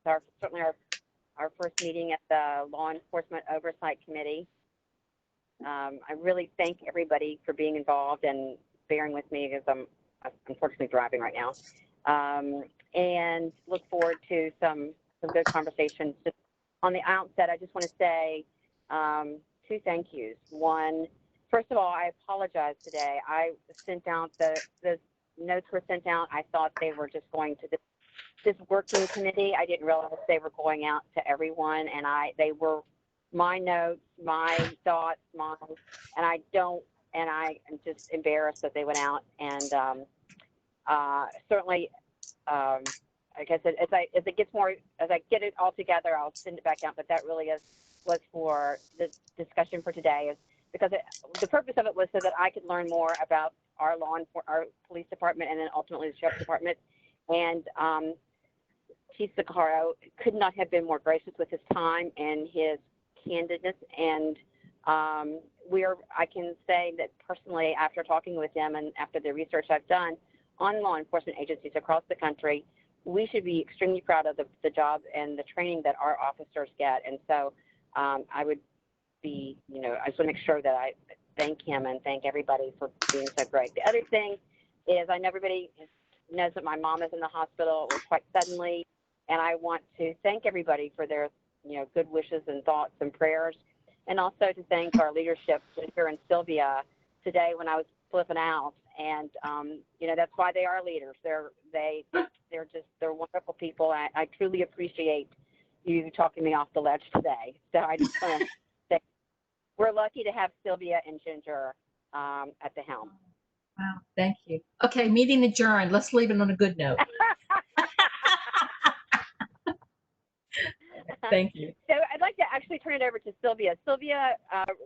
certainly our first meeting at the Law Enforcement Oversight Committee. I really thank everybody for being involved and bearing with me because I'm unfortunately driving right now. And look forward to some good conversations. Just on the outset, I just want to say two thank yous. One, first of all, I apologize today. I sent out the notes were sent out. I thought they were just going to this working committee. I didn't realize they were going out to everyone, and they were my notes, my thoughts, and I am just embarrassed that they went out. And certainly, like I said, as I get it all together, I'll send it back out. But that really was for the discussion for today, is because the purpose of it was so that I could learn more about our police department, and then ultimately the sheriff's department. And Chief Zaccaro could not have been more gracious with his time and his candidness. And I can say that personally, after talking with him and after the research I've done on law enforcement agencies across the country, we should be extremely proud of the job and the training that our officers get. And so I would be, I just want to make sure that I thank him and thank everybody for being so great. The other thing is, I know everybody knows that my mom is in the hospital. It was quite suddenly, and I want to thank everybody for their, good wishes and thoughts and prayers, and also to thank our leadership, Jennifer and Sylvia, today when I was flipping out. And that's why they are leaders. They're wonderful people. I truly appreciate you talking me off the ledge today. So I just want to say we're lucky to have Sylvia and Ginger at the helm. Wow, thank you. Okay, meeting adjourned. Let's leave it on a good note. Thank you. So I'd like to actually turn it over to Sylvia. Sylvia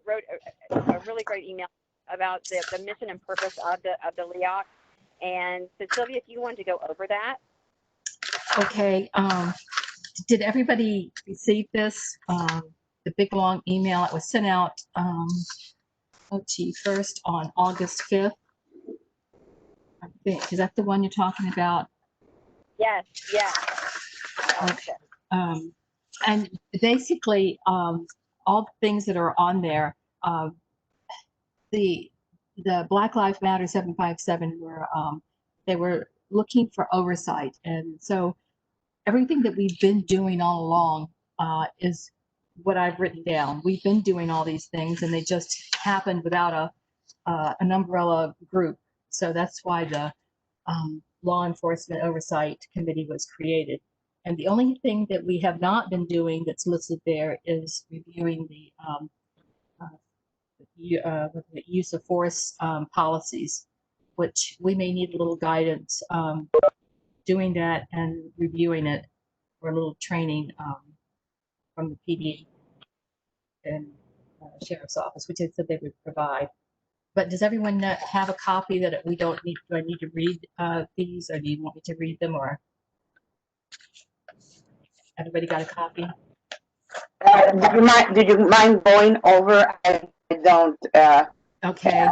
wrote a really great email about the mission and purpose of the LEOC. And so Sylvia, if you wanted to go over that. Okay. Did everybody receive this? The big long email that was sent out first on August 5th. I think, is that the one you're talking about? Yes. Okay. And basically, all the things that are on there, the Black Lives Matter 757 they were looking for oversight, and so everything that we've been doing all along is what I've written down. We've been doing all these things, and they just happened without an umbrella group. So that's why the Law Enforcement Oversight Committee was created. And the only thing that we have not been doing that's listed there is reviewing the use of force policies, which we may need a little guidance doing that and reviewing it, for a little training from the PD and Sheriff's Office, which they said they would provide. But does everyone have a copy that we don't need? Do I need to read these, or do you want me to read them, or everybody got a copy? Did you mind going over? I don't. Okay.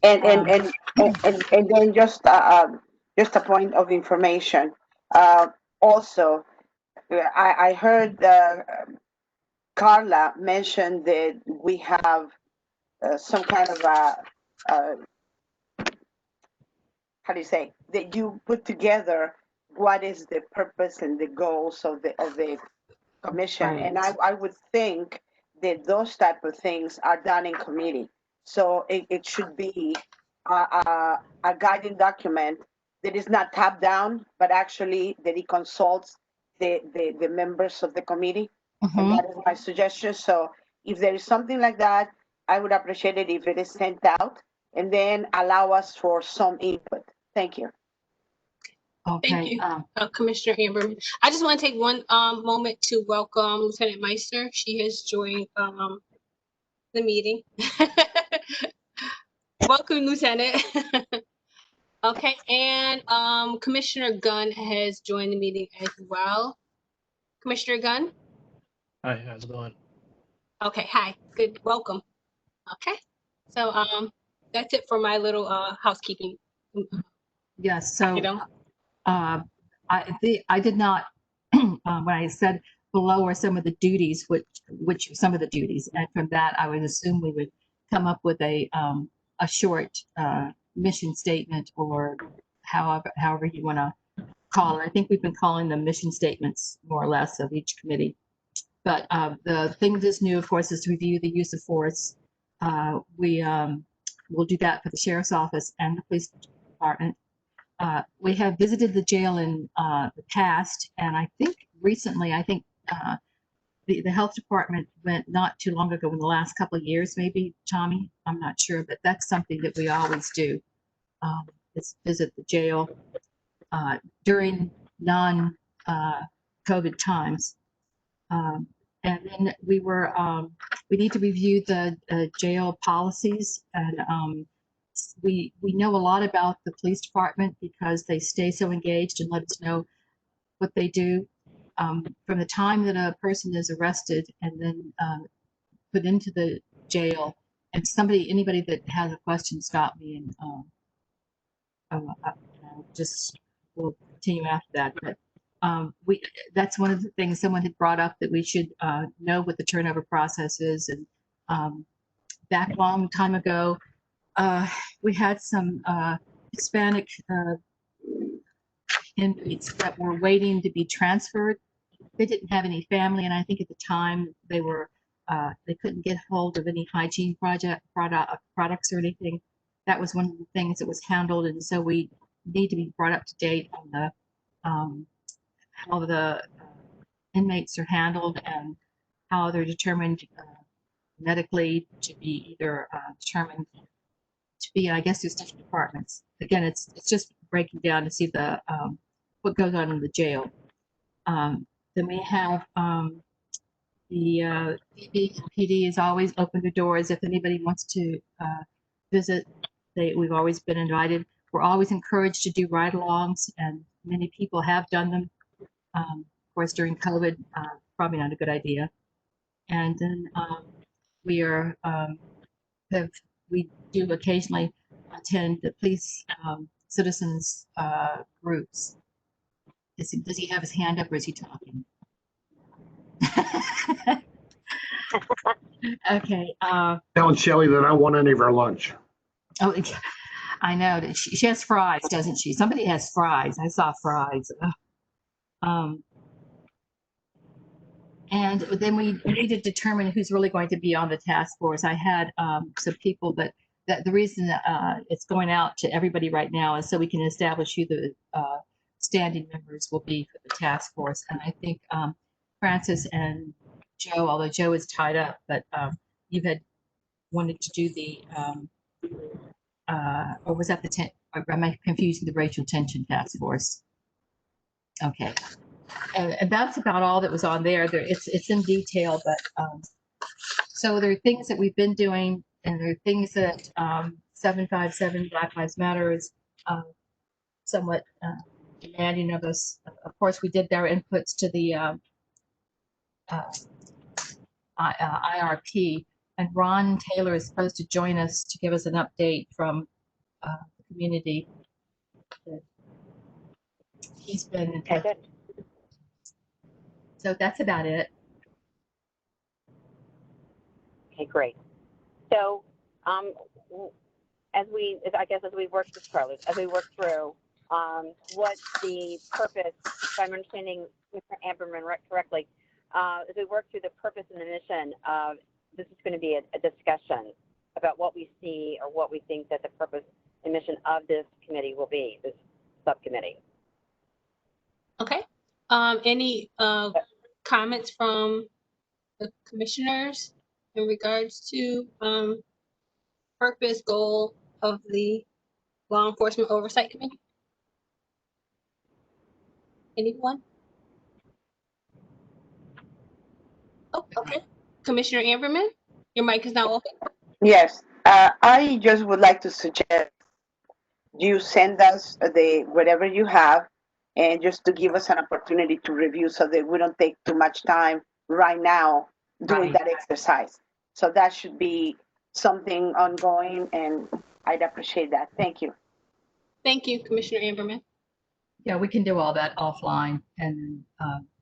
And then just a point of information. Also, I heard Carla mention that we have some kind of how do you say, that you put together what is the purpose and the goals of the commission. Right. And I would think that those type of things are done in committee. So it should be a guiding document that is not top down, but actually that it consults the members of the committee. Mm-hmm. And that is my suggestion. So if there is something like that, I would appreciate it if it is sent out, and then allow us for some input. Thank you. Okay. Thank you, Commissioner Amberman. I just want to take one moment to welcome Lieutenant Meister. She has joined the meeting. Welcome, Lieutenant. Okay, and Commissioner Gunn has joined the meeting as well. Commissioner Gunn? Hi, how's it going? Okay, hi, good, welcome. Okay, so that's it for my little housekeeping. Yes, so I did not when I said below are some of the duties, which some of the duties, and from that I would assume we would come up with a short mission statement, or however you want to call it. I think we've been calling them mission statements more or less of each committee. But the thing that's new, of course, is to review the use of force. We will do that for the sheriff's office and the police department. We have visited the jail in the past, and I think recently, the health department went not too long ago, in the last couple of years, maybe, Tommy, I'm not sure, but that's something that we always do, is visit the jail during non-COVID times. And then we need to review the jail policies, and we know a lot about the police department because they stay so engaged and let us know what they do. From the time that a person is arrested and then put into the jail, and anybody that has a question, stop me, and just we'll continue after that. But that's one of the things someone had brought up, that we should know what the turnover process is. And back a long time ago, we had some Hispanic inmates that were waiting to be transferred. They didn't have any family, and I think at the time they couldn't get hold of any hygiene products or anything. That was one of the things that was handled, and so we need to be brought up to date on the how the inmates are handled and how they're determined medically to be either determined to be, I guess there's different departments. Again, it's just breaking down to see the what goes on in the jail. Then we have the PD is always open the doors if anybody wants to visit. We've always been invited. We're always encouraged to do ride-alongs, and many people have done them. Of course, during COVID, probably not a good idea. And then we do occasionally attend the police citizens groups. Does he have his hand up, or is he talking? Okay. Telling Shelley that I want any of her lunch. Oh, I know that she has fries, doesn't she? Somebody has fries. I saw fries. And then we need to determine who's really going to be on the task force. I had some people, but the reason it's going out to everybody right now is so we can establish who the standing members will be for the task force. And I think Francis and Joe, although Joe is tied up, but you had wanted to do the, or was that the, am I confusing the racial tension task force? Okay. And that's about all that was on there. It's in detail, but so there are things that we've been doing, and there are things that 757 Black Lives Matter is somewhat demanding of us. Of course, we did their inputs to the IRP, and Ron Taylor is supposed to join us to give us an update from the community. He's been so that's about it. Okay, great. So, as we work this Carlos, as we work through what the purpose, if I'm understanding Mr. Amberman correctly, as we work through the purpose and the mission of this is going to be a discussion about what we see or what we think that the purpose and mission of this committee will be, this subcommittee. Okay. Any comments from the commissioners in regards to purpose, goal of the Law Enforcement Oversight Committee? Anyone? Oh, okay. Commissioner Amberman, your mic is now open. Yes, I just would like to suggest you send us whatever you have, and just to give us an opportunity to review so that we don't take too much time right now doing that exercise. So that should be something ongoing, and I'd appreciate that. Thank you. Thank you, Commissioner Amberman. Yeah, we can do all that offline and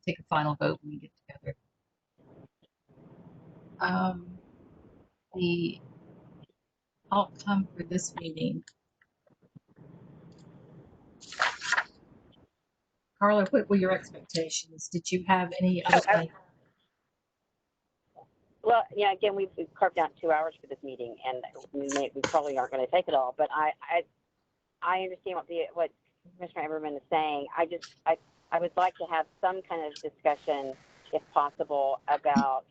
take a final vote when we get together. The outcome for this meeting. Carla, what were your expectations? Did you have any other thing? Well, yeah, again, we've carved out 2 hours for this meeting, and we probably aren't going to take it all. But I understand what Commissioner Everman is saying. I would like to have some kind of discussion, if possible, about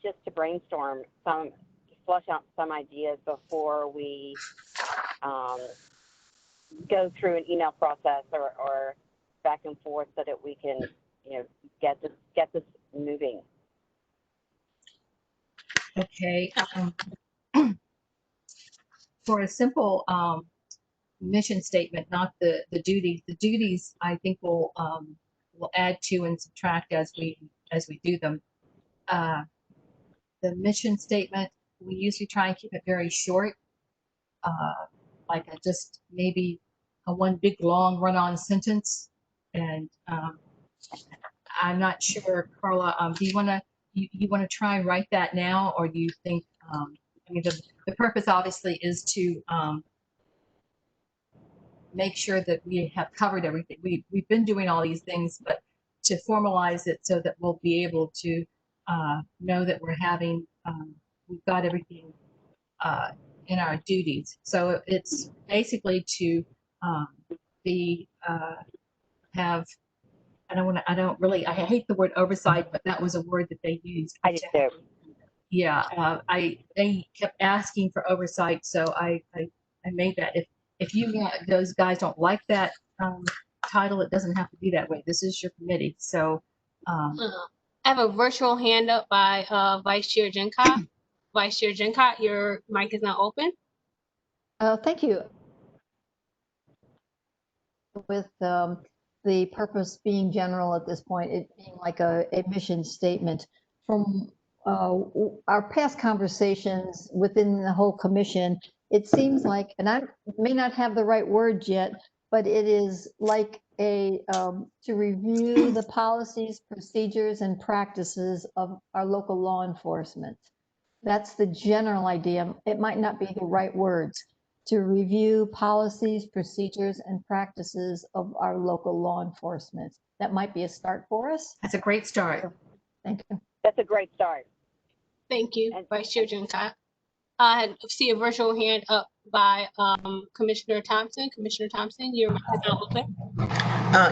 just to brainstorm to flush out some ideas before we go through an email process or back and forth, so that we can, get this moving. Okay. For a simple mission statement, not the duties. The duties, I think, will add to and subtract as we do them. The mission statement, we usually try and keep it very short, like just maybe a one big long run-on sentence. And I'm not sure, Carla. Do you want to try and write that now, or do you think? I mean, the purpose obviously is to make sure that we have covered everything. We've been doing all these things, but to formalize it so that we'll be able to know that we've got everything in our duties. So it's basically to have. I hate the word oversight, but that was a word that they used. I do too. Yeah, they kept asking for oversight, so I made that. If those guys don't like that title, it doesn't have to be that way. This is your committee, so. I have a virtual hand up by Vice Chair Gincott. Vice Chair Gincott, your mic is now open. Thank you. With the purpose being general at this point, it being like a mission statement. From our past conversations within the whole commission, it seems like, and I may not have the right word yet, but it is like to review the policies, procedures, and practices of our local law enforcement. That's the general idea. It might not be the right words. To review policies, procedures, and practices of our local law enforcement. That might be a start for us. That's a great start. Thank you. That's a great start. Thank you, Vice Chair Gincott. I see a virtual hand up by Commissioner Thompson. Commissioner Thompson, your mic is now open.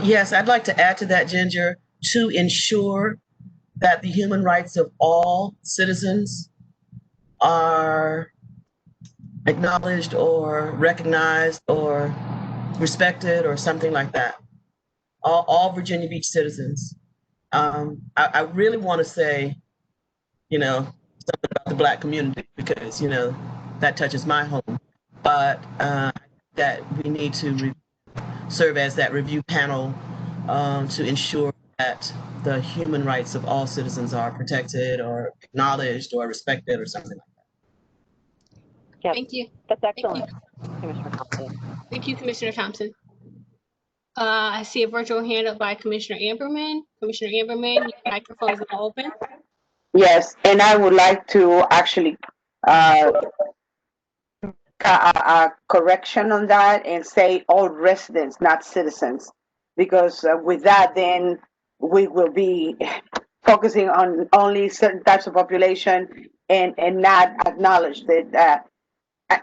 Yes, I'd like to add to that, Ginger, to ensure that the human rights of all citizens are acknowledged or recognized or respected or something like that. All Virginia Beach citizens. I really want to say, something about the Black community, because, that touches my home. But that we need to serve as that review panel to ensure that the human rights of all citizens are protected or acknowledged or respected or something like that. Yep. Thank you. That's excellent, Thank you. Commissioner Thompson. Thank you, Commissioner Thompson. I see a virtual hand up by Commissioner Amberman. Commissioner Amberman, your microphone is now open. Yes, and I would like to actually a correction on that and say all residents, not citizens, because with that, then we will be focusing on only certain types of population and not acknowledge that,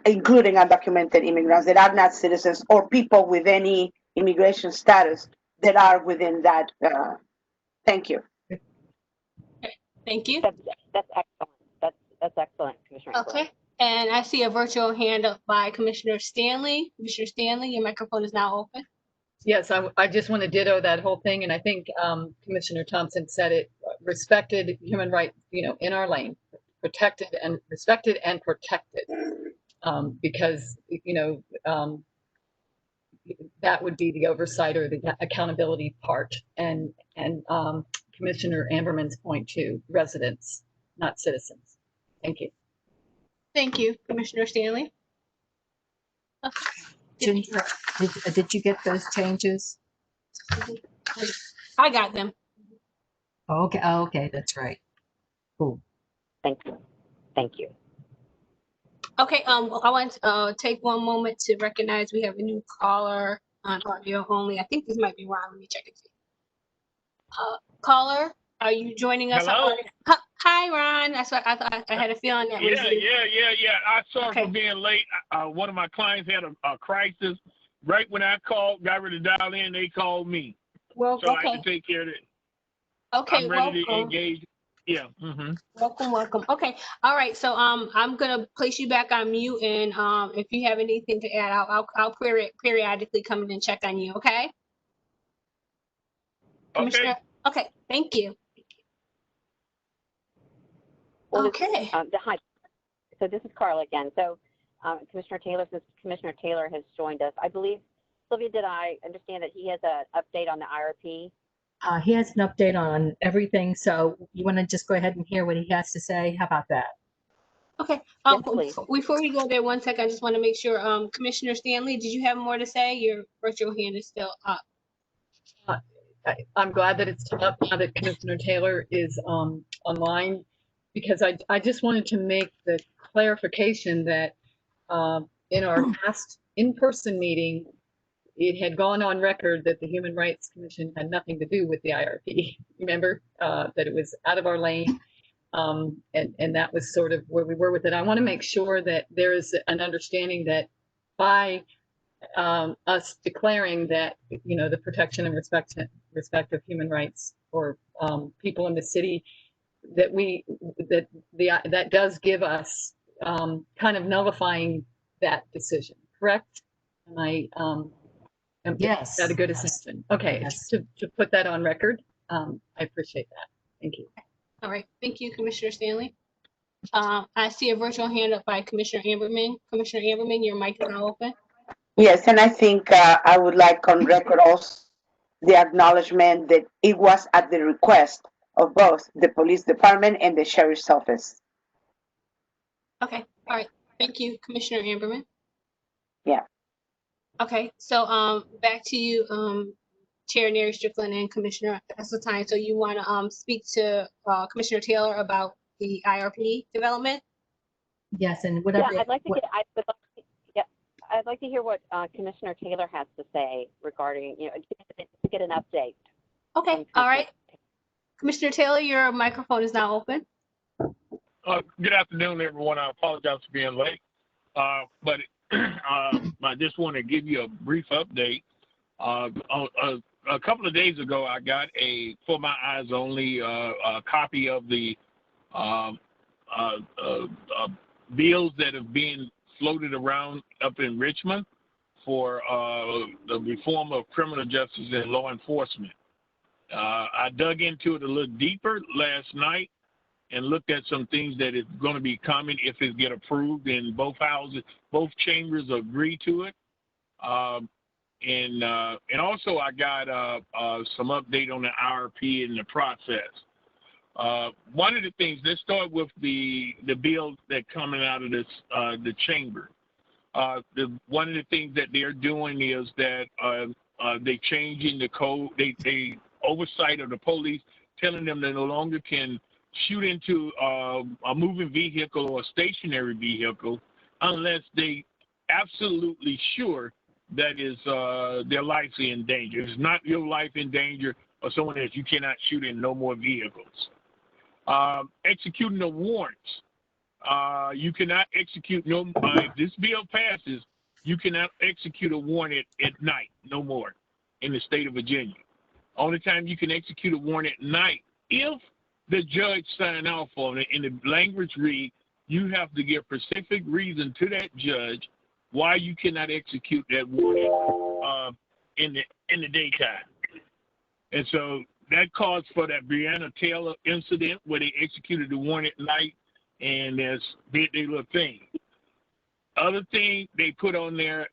including undocumented immigrants that are not citizens or people with any immigration status that are within that. Thank you. Thank you. That's excellent. That's excellent, Commissioner. Okay. And I see a virtual hand up by Commissioner Stanley. Commissioner Stanley, your microphone is now open. Yes, I just want to ditto that whole thing. And I think Commissioner Thompson said it, respected human rights, in our lane, protected and respected and protected. Because, that would be the oversight or the accountability part. And Commissioner Amberman's point too, residents, not citizens. Thank you. Thank you, Commissioner Stanley. Okay. Ginger, did you get those changes? I got them. Okay, okay, that's right. Cool. Thank you. Thank you. Okay, I want to take one moment to recognize we have a new caller on audio only. I think this might be Ron. Let me check it. Caller, are you joining us? Hello? Hi, Ron. That's what I thought. I had a feeling that was you. Yeah. I sorry Okay. for being late. One of my clients had a crisis. Right when I called, got ready to dial in, they called me. Well, So I okay. had to take care of it. Okay, I'm ready to welcome. engage. Yeah. Mm-hmm. Welcome. Okay. All right. So I'm gonna place you back on mute, and if you have anything to add, I'll periodically come in and check on you. Okay. Commissioner. Okay. Thank you. Well, Okay. Hi. So this is Carla again. So Commissioner Taylor has joined us. I believe, Sylvia, did I understand that he has an update on the IRP? He has an update on everything, so you want to just go ahead and hear what he has to say? How about that? Okay. Yes, please. Before we go there, one second, I just want to make sure. Commissioner Stanley, did you have more to say? Your virtual hand is still up. I'm glad that it's up now that Commissioner Taylor is online, because I just wanted to make the clarification that in our past in-person meeting, it had gone on record that the Human Rights Commission had nothing to do with the IRP. Remember that it was out of our lane, and that was sort of where we were with it. I want to make sure that there is an understanding that by us declaring that, you know, the protection and respect of human rights for people in the city, that does give us kind of nullifying that decision. Correct? Am I? Yes. Is that a good assumption? Okay. Yes. To put that on record, I appreciate that. Thank you. All right. Thank you, Commissioner Stanley. I see a virtual hand up by Commissioner Amberman. Commissioner Amberman, your mic is now open. Yes, and I think I would like on record also the acknowledgement that it was at the request of both the police department and the sheriff's office. Okay. All right. Thank you, Commissioner Amberman. Yeah. Okay. So back to you, Chair Neri Strickland and Commissioner Esseltine. So you want to speak to Commissioner Taylor about the IRP development? Yes, and whatever. Yeah, I'd like to hear what Commissioner Taylor has to say regarding, you know, to get an update. Okay. All right. Commissioner Taylor, your microphone is now open. Good afternoon, everyone. I apologize for being late, but I just want to give you a brief update. A couple of days ago, I got for my eyes only, a copy of the bills that have been floated around up in Richmond for the reform of criminal justice and law enforcement. I dug into it a little deeper last night and looked at some things that is going to be coming if it get approved, and both houses, both chambers agree to it. And also I got some update on the IRP and the process. One of the things, let's start with the bills that coming out of this the chamber. One of the things that they're doing is that they changing the code. They oversight of the police, telling them they no longer can shoot into a moving vehicle or a stationary vehicle unless they absolutely sure that is their life's in danger. If it's not your life in danger or someone else, you cannot shoot in no more vehicles. Executing the warrants. You cannot execute if this bill passes, you cannot execute a warrant at night, no more, in the state of Virginia. Only time you can execute a warrant at night, if the judge sign off on it, and the language read, you have to give specific reason to that judge why you cannot execute that warrant in the daytime. And so that caused for that Breonna Taylor incident where they executed the warrant at night, and did their little thing. Other thing they put on there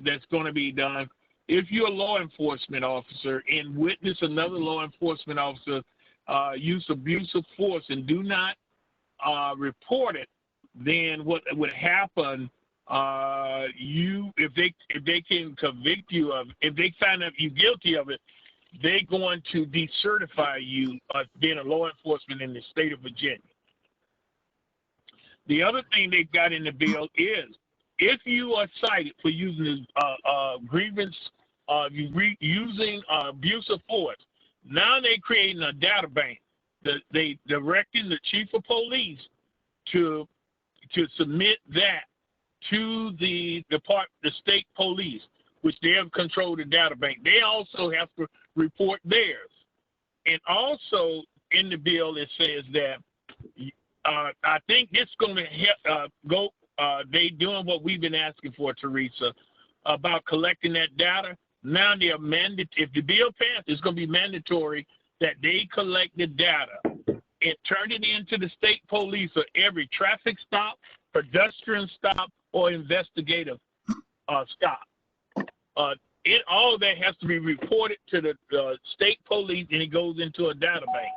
that's going to be done, if you're a law enforcement officer and witness another law enforcement officer use abusive force and do not report it, then what would happen? If they can convict you of, if they find out you guilty of it, they're going to decertify you being a law enforcement in the state of Virginia. The other thing they've got in the bill is if you are cited for using grievance, using abuse of force, now they're creating a data bank. They directing the chief of police to submit that to the state police, which they have controlled the data bank. They also have to report theirs. And also in the bill, it says that I think it's going to go. They doing what we've been asking for, Teresa, about collecting that data. Now they are mandated. If the bill passes, it's going to be mandatory that they collect the data and turn it into the state police for every traffic stop, pedestrian stop, or investigative stop. All of that has to be reported to the state police, and it goes into a data bank.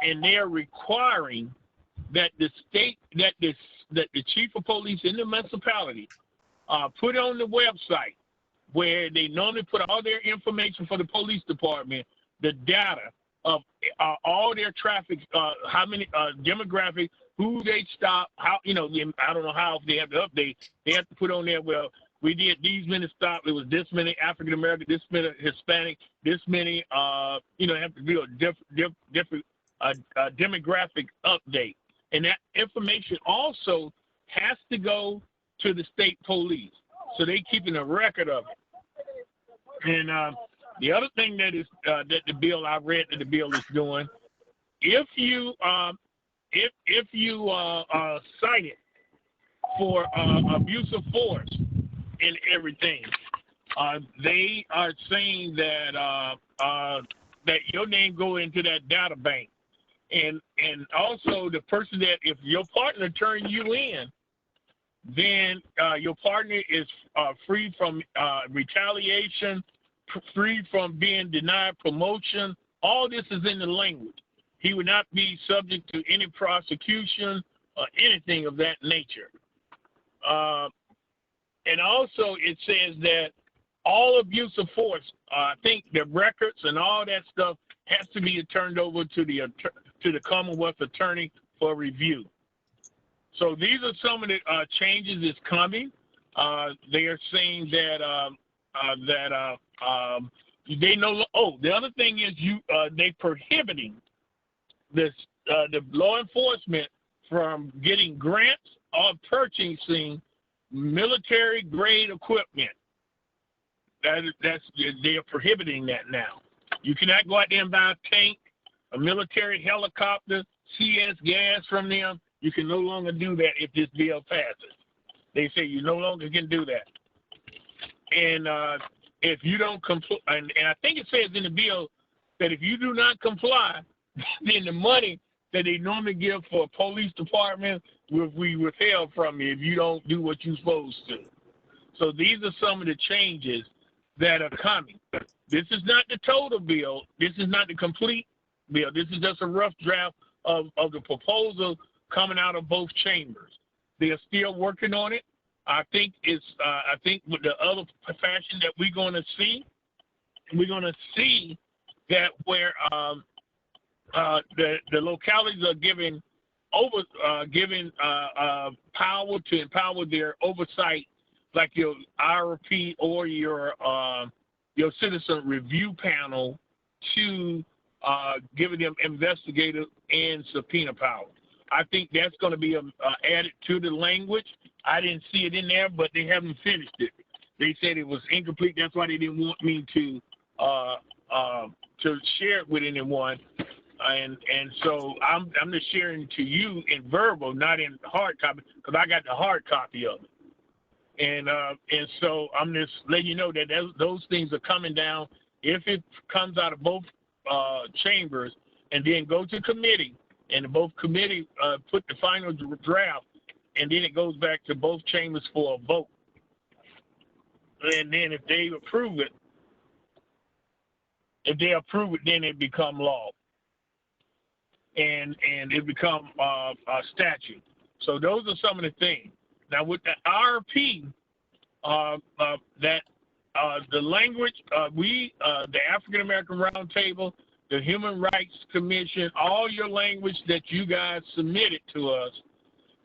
And they're requiring that the chief of police in the municipality put on the website where they normally put all their information for the police department, the data of all their traffic, how many demographic, who they stop, how, I don't know how they have to update. They have to put on there, well, we did these many stops. It was this many African American, this many Hispanic, this many, have to do a different demographic update. And that information also has to go to the state police. So they keeping a record of it. And the other thing that is that the bill I read that the bill is doing, if you cited for abuse of force and everything, they are saying that that your name go into that data bank, and also the person that if your partner turns you in, then your partner is free from retaliation, free from being denied promotion. All this is in the language. He would not be subject to any prosecution or anything of that nature. And also it says that all abuse of force, I think the records and all that stuff has to be turned over to the Commonwealth Attorney for review. So these are some of the changes that's coming. They are saying that they know. Oh, the other thing is they prohibiting the law enforcement from getting grants or purchasing military grade equipment. They are prohibiting that now. You cannot go out there and buy a tank, a military helicopter, CS gas from them. You can no longer do that if this bill passes. They say you no longer can do that. And if you don't comply, and I think it says in the bill that if you do not comply, then the money that they normally give for a police department will be withheld from you if you don't do what you're supposed to. So these are some of the changes that are coming. This is not the total bill. This is not the complete bill. This is just a rough draft of the proposal coming out of both chambers. They are still working on it. I think with the other fashion that we're going to see that where the localities are giving power to empower their oversight, like your IRP or your citizen review panel, to giving them investigative and subpoena power. I think that's going to be added to the language. I didn't see it in there, but they haven't finished it. They said it was incomplete. That's why they didn't want me to share it with anyone. And so I'm just sharing to you in verbal, not in hard copy, because I got the hard copy of it. And so I'm just letting you know that those things are coming down. If it comes out of both chambers and then go to committee, and both committee put the final draft, and then it goes back to both chambers for a vote. And then if they approve it, then it become law. And it become a statute. So those are some of the things. Now with the IRP, that the language, the African American Roundtable, the Human Rights Commission, all your language that you guys submitted to us,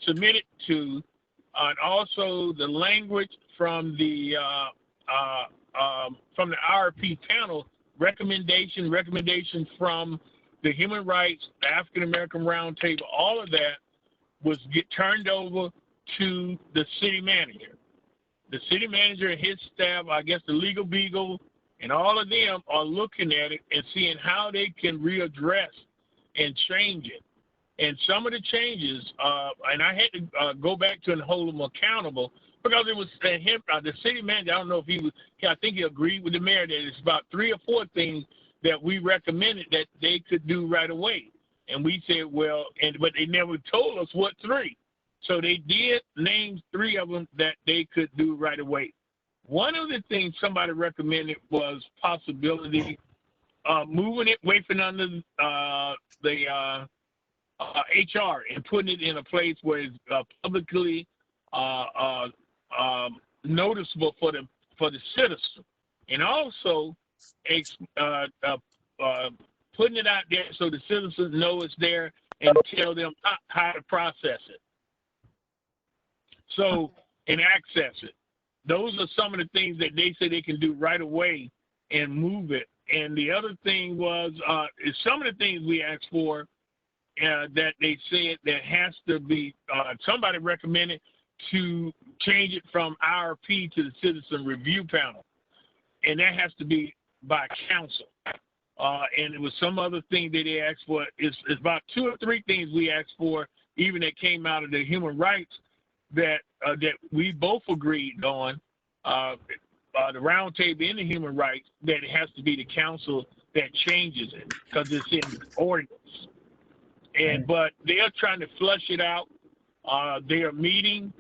and also the language from the IRP panel recommendation from the Human Rights, the African American Roundtable, all of that was turned over to the city manager. The city manager and his staff, I guess the legal beagle, and all of them are looking at it and seeing how they can readdress and change it. And some of the changes, and I had to go back to and hold them accountable because it was the city manager. I don't know if he was. I think he agreed with the mayor that it's about 3 or 4 things that we recommended that they could do right away. And we said, well, but they never told us what 3. So they did name 3 of them that they could do right away. One of the things somebody recommended was possibility moving it away from under the HR and putting it in a place where it's publicly noticeable for the citizen, and also putting it out there so the citizens know it's there and tell them how to process it. So, and access it. Those are some of the things that they say they can do right away and move it. And the other thing was is some of the things we asked for that they said that has to be, somebody recommended to change it from IRP to the Citizen Review Panel. And that has to be by council. And it was some other thing that they asked for. It's about 2 or 3 things we asked for, even that came out of the human rights that we both agreed on, the roundtable and the human rights, that it has to be the council that changes it because it's in ordinance. But they are trying to flush it out. They are meeting,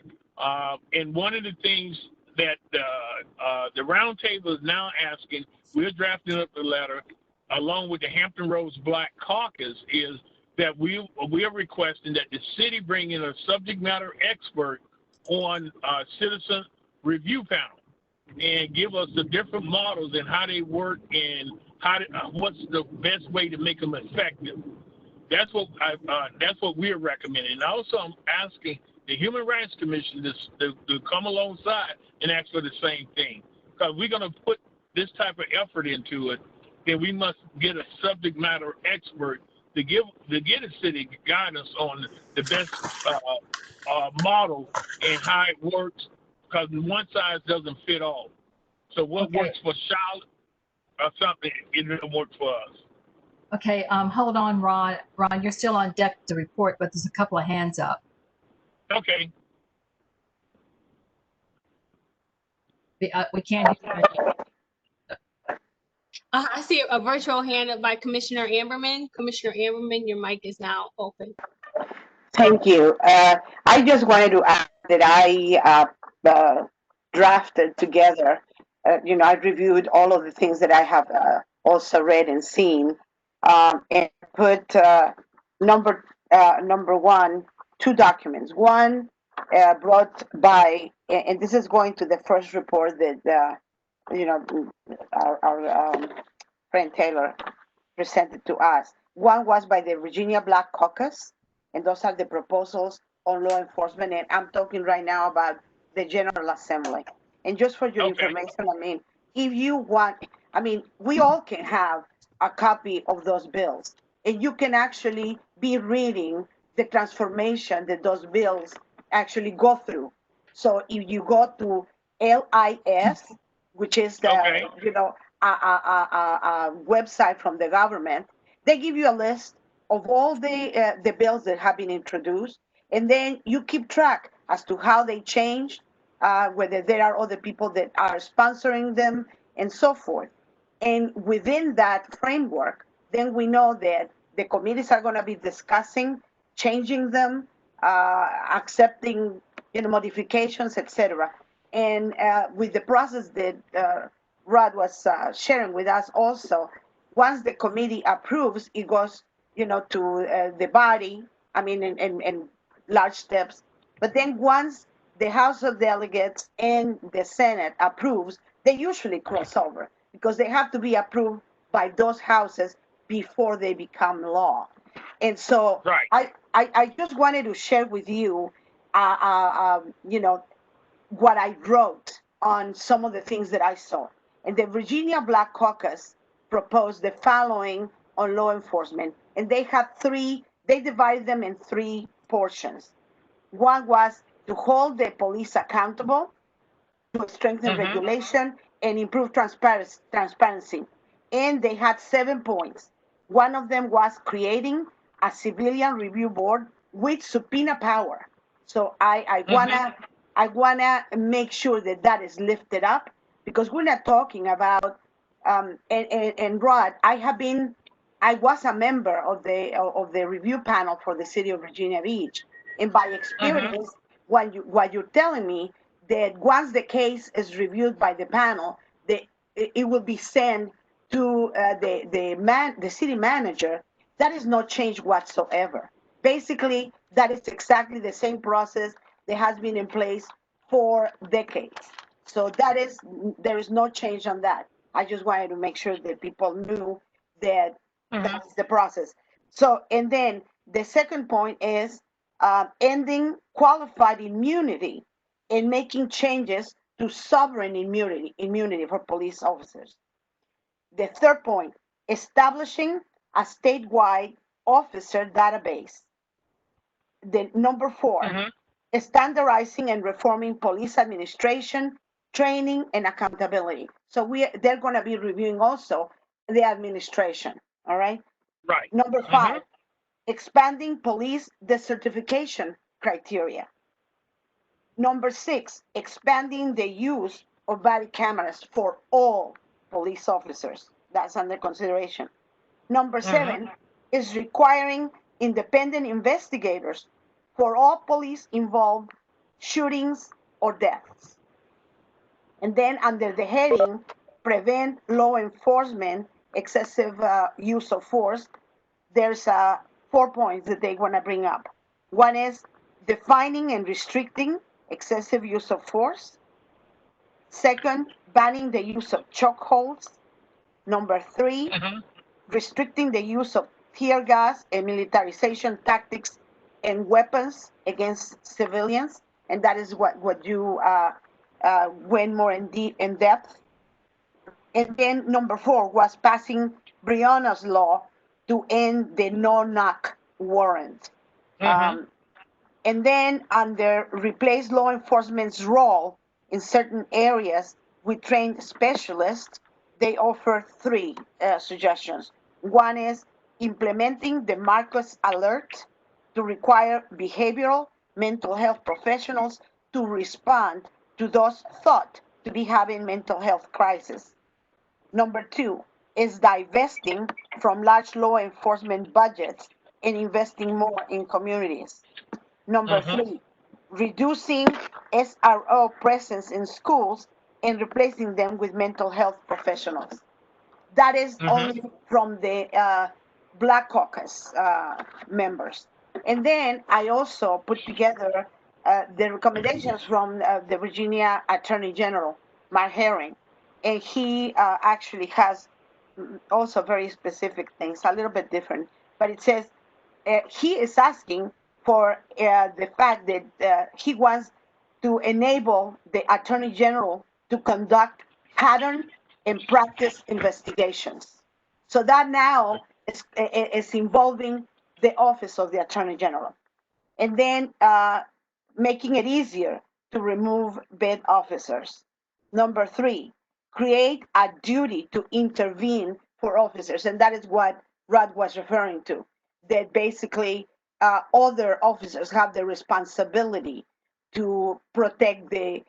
and one of the things that the roundtable is now asking, we're drafting up the letter along with the Hampton Roads Black Caucus, is that we are requesting that the city bring in a subject matter expert on citizen review panel and give us the different models and how they work and what's the best way to make them effective. That's what we're recommending. And also, I'm asking the Human Rights Commission to come alongside and ask for the same thing, because we're going to put this type of effort into it. Then we must get a subject matter expert to get a city guidance on the best model and how it works, because one size doesn't fit all. So what works for Charlotte or something, it doesn't work for us. Okay, hold on, Ron. Ron, you're still on deck to report, but there's a couple of hands up. Okay. We can't hear you. I see a virtual hand up by Commissioner Amberman. Commissioner Amberman, your mic is now open. Thank you. I just wanted to add that I drafted together, I reviewed all of the things that I have also read and seen, and put number 1, 2 documents. One brought by, and this is going to the first report that, our friend Taylor presented to us. One was by the Virginia Black Caucus, and those are the proposals on law enforcement. And I'm talking right now about the General Assembly. And just for your information, if you want, we all can have a copy of those bills, and you can actually be reading the transformation that those bills actually go through. So if you go to LIS, which is the website from the government, they give you a list of all the bills that have been introduced, and then you keep track as to how they changed, whether there are other people that are sponsoring them, and so forth. And within that framework, then we know that the committees are going to be discussing changing them, accepting modifications, etc. And with the process that Rod was sharing with us also, once the committee approves, it goes to the body, in large steps. But then once the House of Delegates and the Senate approves, They usually cross over because they have to be approved by those houses before they become law. And so Right. I just wanted to share with you, you know, what I wrote on some of the things that I saw. And the Virginia Black Caucus proposed the following on law enforcement. And they had they divided them in three portions. One was to hold the police accountable, to strengthen regulation, and improve transparency. And they had 7 points. One of them was creating a civilian review board with subpoena power. So I wanna make sure that that is lifted up, because we're not talking about and Rod, I was a member of the review panel for the city of Virginia Beach, and by experience, what you're telling me, that once the case is reviewed by the panel, it will be sent to the city manager. That is no change whatsoever. Basically, that is exactly the same process that has been in place for decades. So there is no change on that. I just wanted to make sure that people knew that that's the process. So, and then the second point is ending qualified immunity and making changes to sovereign immunity for police officers. The third point, establishing a statewide officer database. The number four, standardizing and reforming police administration, training, and accountability. So they're going to be reviewing also the administration. All right. Right. Number five, expanding police decertification criteria. Number six, expanding the use of body cameras for all police officers. That's under consideration. Number seven is requiring independent investigators for all police involved shootings or deaths. And then under the heading, prevent law enforcement excessive use of force, there's 4 points that they want to bring up. One is defining and restricting excessive use of force. Second, banning the use of chokeholds. Number three, restricting the use of tear gas and militarization tactics and weapons against civilians. And that is what you went more in depth. And then number four was passing Breonna's law to end the no-knock warrant. And then under replace law enforcement's role in certain areas with trained specialists, they offer three suggestions. One is implementing the Marcus Alert to require behavioral mental health professionals to respond to those thought to be having mental health crisis. Number two is divesting from large law enforcement budgets and investing more in communities. Number three, reducing SRO presence in schools and replacing them with mental health professionals. That is only from the Black Caucus members. And then I also put together the recommendations from the Virginia Attorney General, Mark Herring. And he actually has also very specific things, a little bit different. But it says he is asking for the fact that he wants to enable the Attorney General to conduct pattern and practice investigations. So that now is involving the Office of the Attorney General. And then making it easier to remove bad officers. Number three, create a duty to intervene for officers. And that is what Rod was referring to, that basically other officers have the responsibility to protect the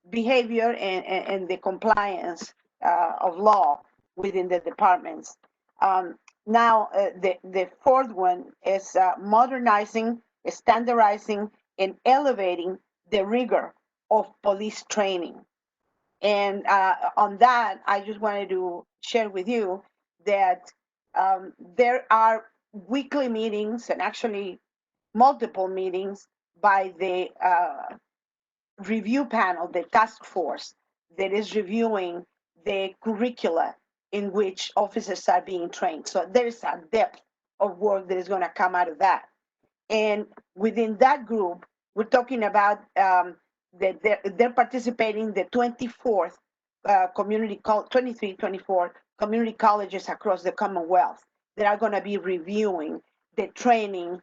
behavior and the compliance of law within the departments. Now, the fourth one is modernizing, standardizing, and elevating the rigor of police training. And on that, I just wanted to share with you that there are weekly meetings and actually multiple meetings by the review panel, the task force that is reviewing the curricula in which officers are being trained. So there is a depth of work that is going to come out of that. And within that group, we're talking about that they're participating the 24th 23, 24 community colleges across the Commonwealth that are going to be reviewing the training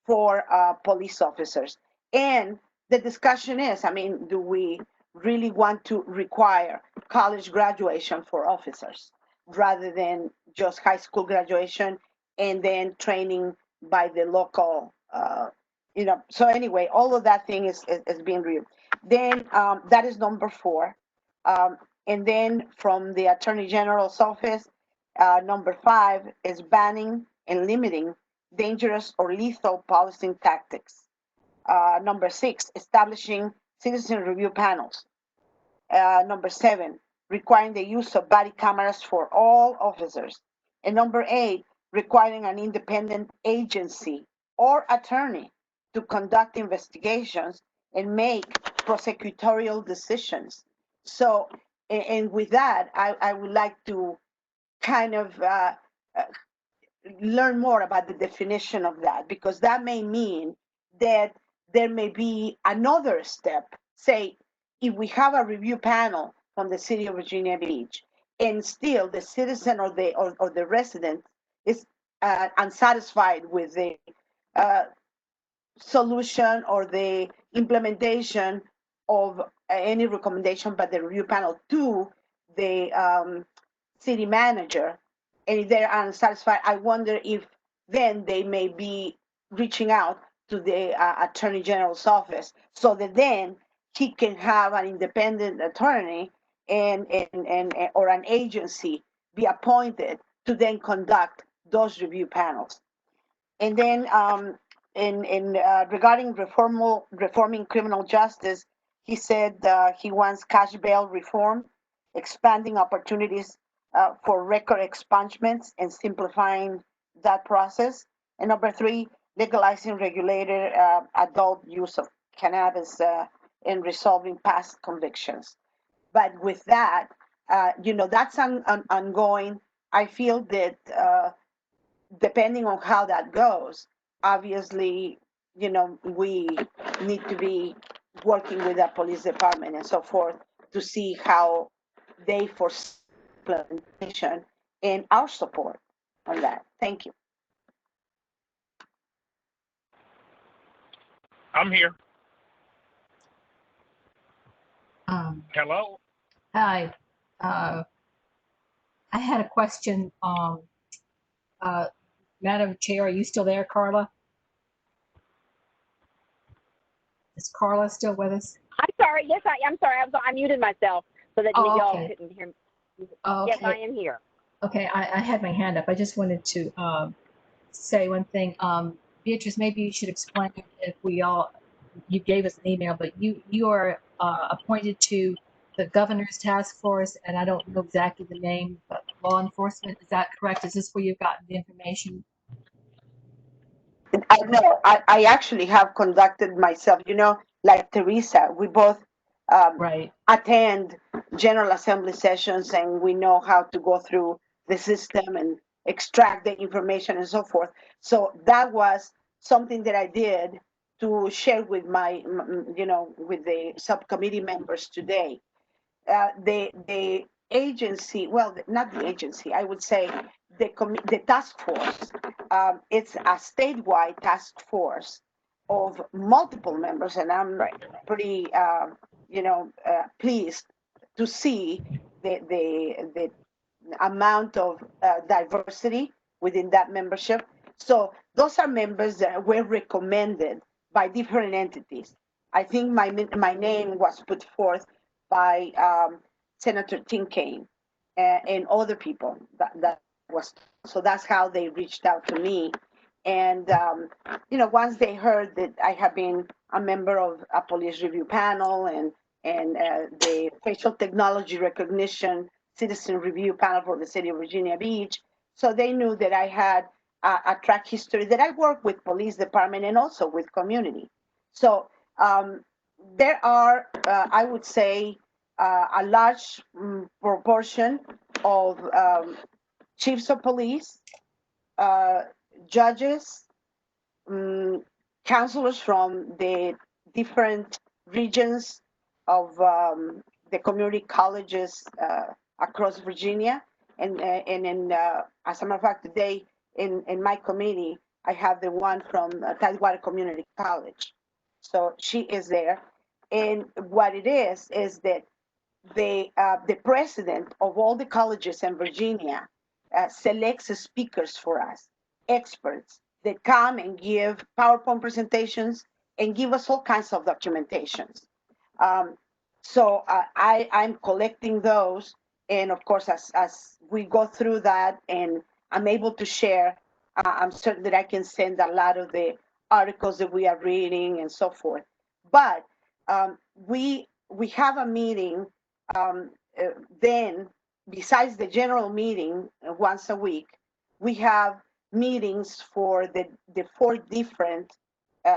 for police officers. And the discussion is, I mean, do we really want to require college graduation for officers rather than just high school graduation and then training by the local, so anyway, all of that thing is being reviewed. Then that is number 4. And then from the Attorney General's office, number 5 is banning and limiting dangerous or lethal policing tactics. Number 6, establishing citizen review panels. Number 7, requiring the use of body cameras for all officers. And number 8, requiring an independent agency or attorney to conduct investigations and make prosecutorial decisions. So, and with that, I would like to kind of learn more about the definition of that, because that may mean that there may be another step. Say, if we have a review panel from the city of Virginia Beach, and still the citizen or the resident is unsatisfied with the solution or the implementation of any recommendation by the review panel to the city manager, and if they're unsatisfied, I wonder if then they may be reaching out to the Attorney General's office so that then he can have an independent attorney and or an agency be appointed to then conduct those review panels. And then regarding reforming criminal justice, he said he wants cash bail reform, expanding opportunities for record expungements and simplifying that process. And number 3, legalizing regulated adult use of cannabis and resolving past convictions. But with that, that's ongoing. I feel that depending on how that goes, obviously, we need to be working with the police department and so forth to see how they foresee implementation and our support on that. Thank you. I'm here. Hello? Hi. I had a question. Madam Chair, are you still there, Carla? Is Carla still with us? I'm sorry. Yes, I'm sorry. I muted myself so that y'all Okay. couldn't hear me. Oh, Yes, okay. I am here. Okay, I had my hand up. I just wanted to say one thing. Beatrice, maybe you should explain if you gave us an email, but you are appointed to the governor's task force, and I don't know exactly the name, but law enforcement. Is that correct? Is this where you've gotten the information? I know. I actually have conducted myself, like Teresa, we both Right. attend General Assembly sessions, and we know how to go through the system and extract the information and so forth. So that was something that I did to share with with the subcommittee members today. The agency, well, not the agency, I would say the task force. It's a statewide task force of multiple members, and I'm pretty, pleased to see the amount of diversity within that membership. So those are members that were recommended by different entities. I think my name was put forth by Senator Tim Kaine and other people. That was, so that's how they reached out to me. And once they heard that I have been a member of a police review panel and the facial technology recognition citizen review panel for the city of Virginia Beach, so they knew that I had a track history, that I work with police department and also with community. So there are, I would say, a large proportion of chiefs of police, judges, counselors from the different regions of the community colleges across Virginia. And as a matter of fact, today in my committee, I have the one from Tidewater Community College. So she is there. And what it is that the president of all the colleges in Virginia selects speakers for us, experts that come and give PowerPoint presentations and give us all kinds of documentations. So I'm collecting those, and of course, as we go through that and I'm able to share, I'm certain that I can send a lot of the articles that we are reading and so forth. But we have a meeting then, besides the general meeting once a week, we have meetings for the 4 different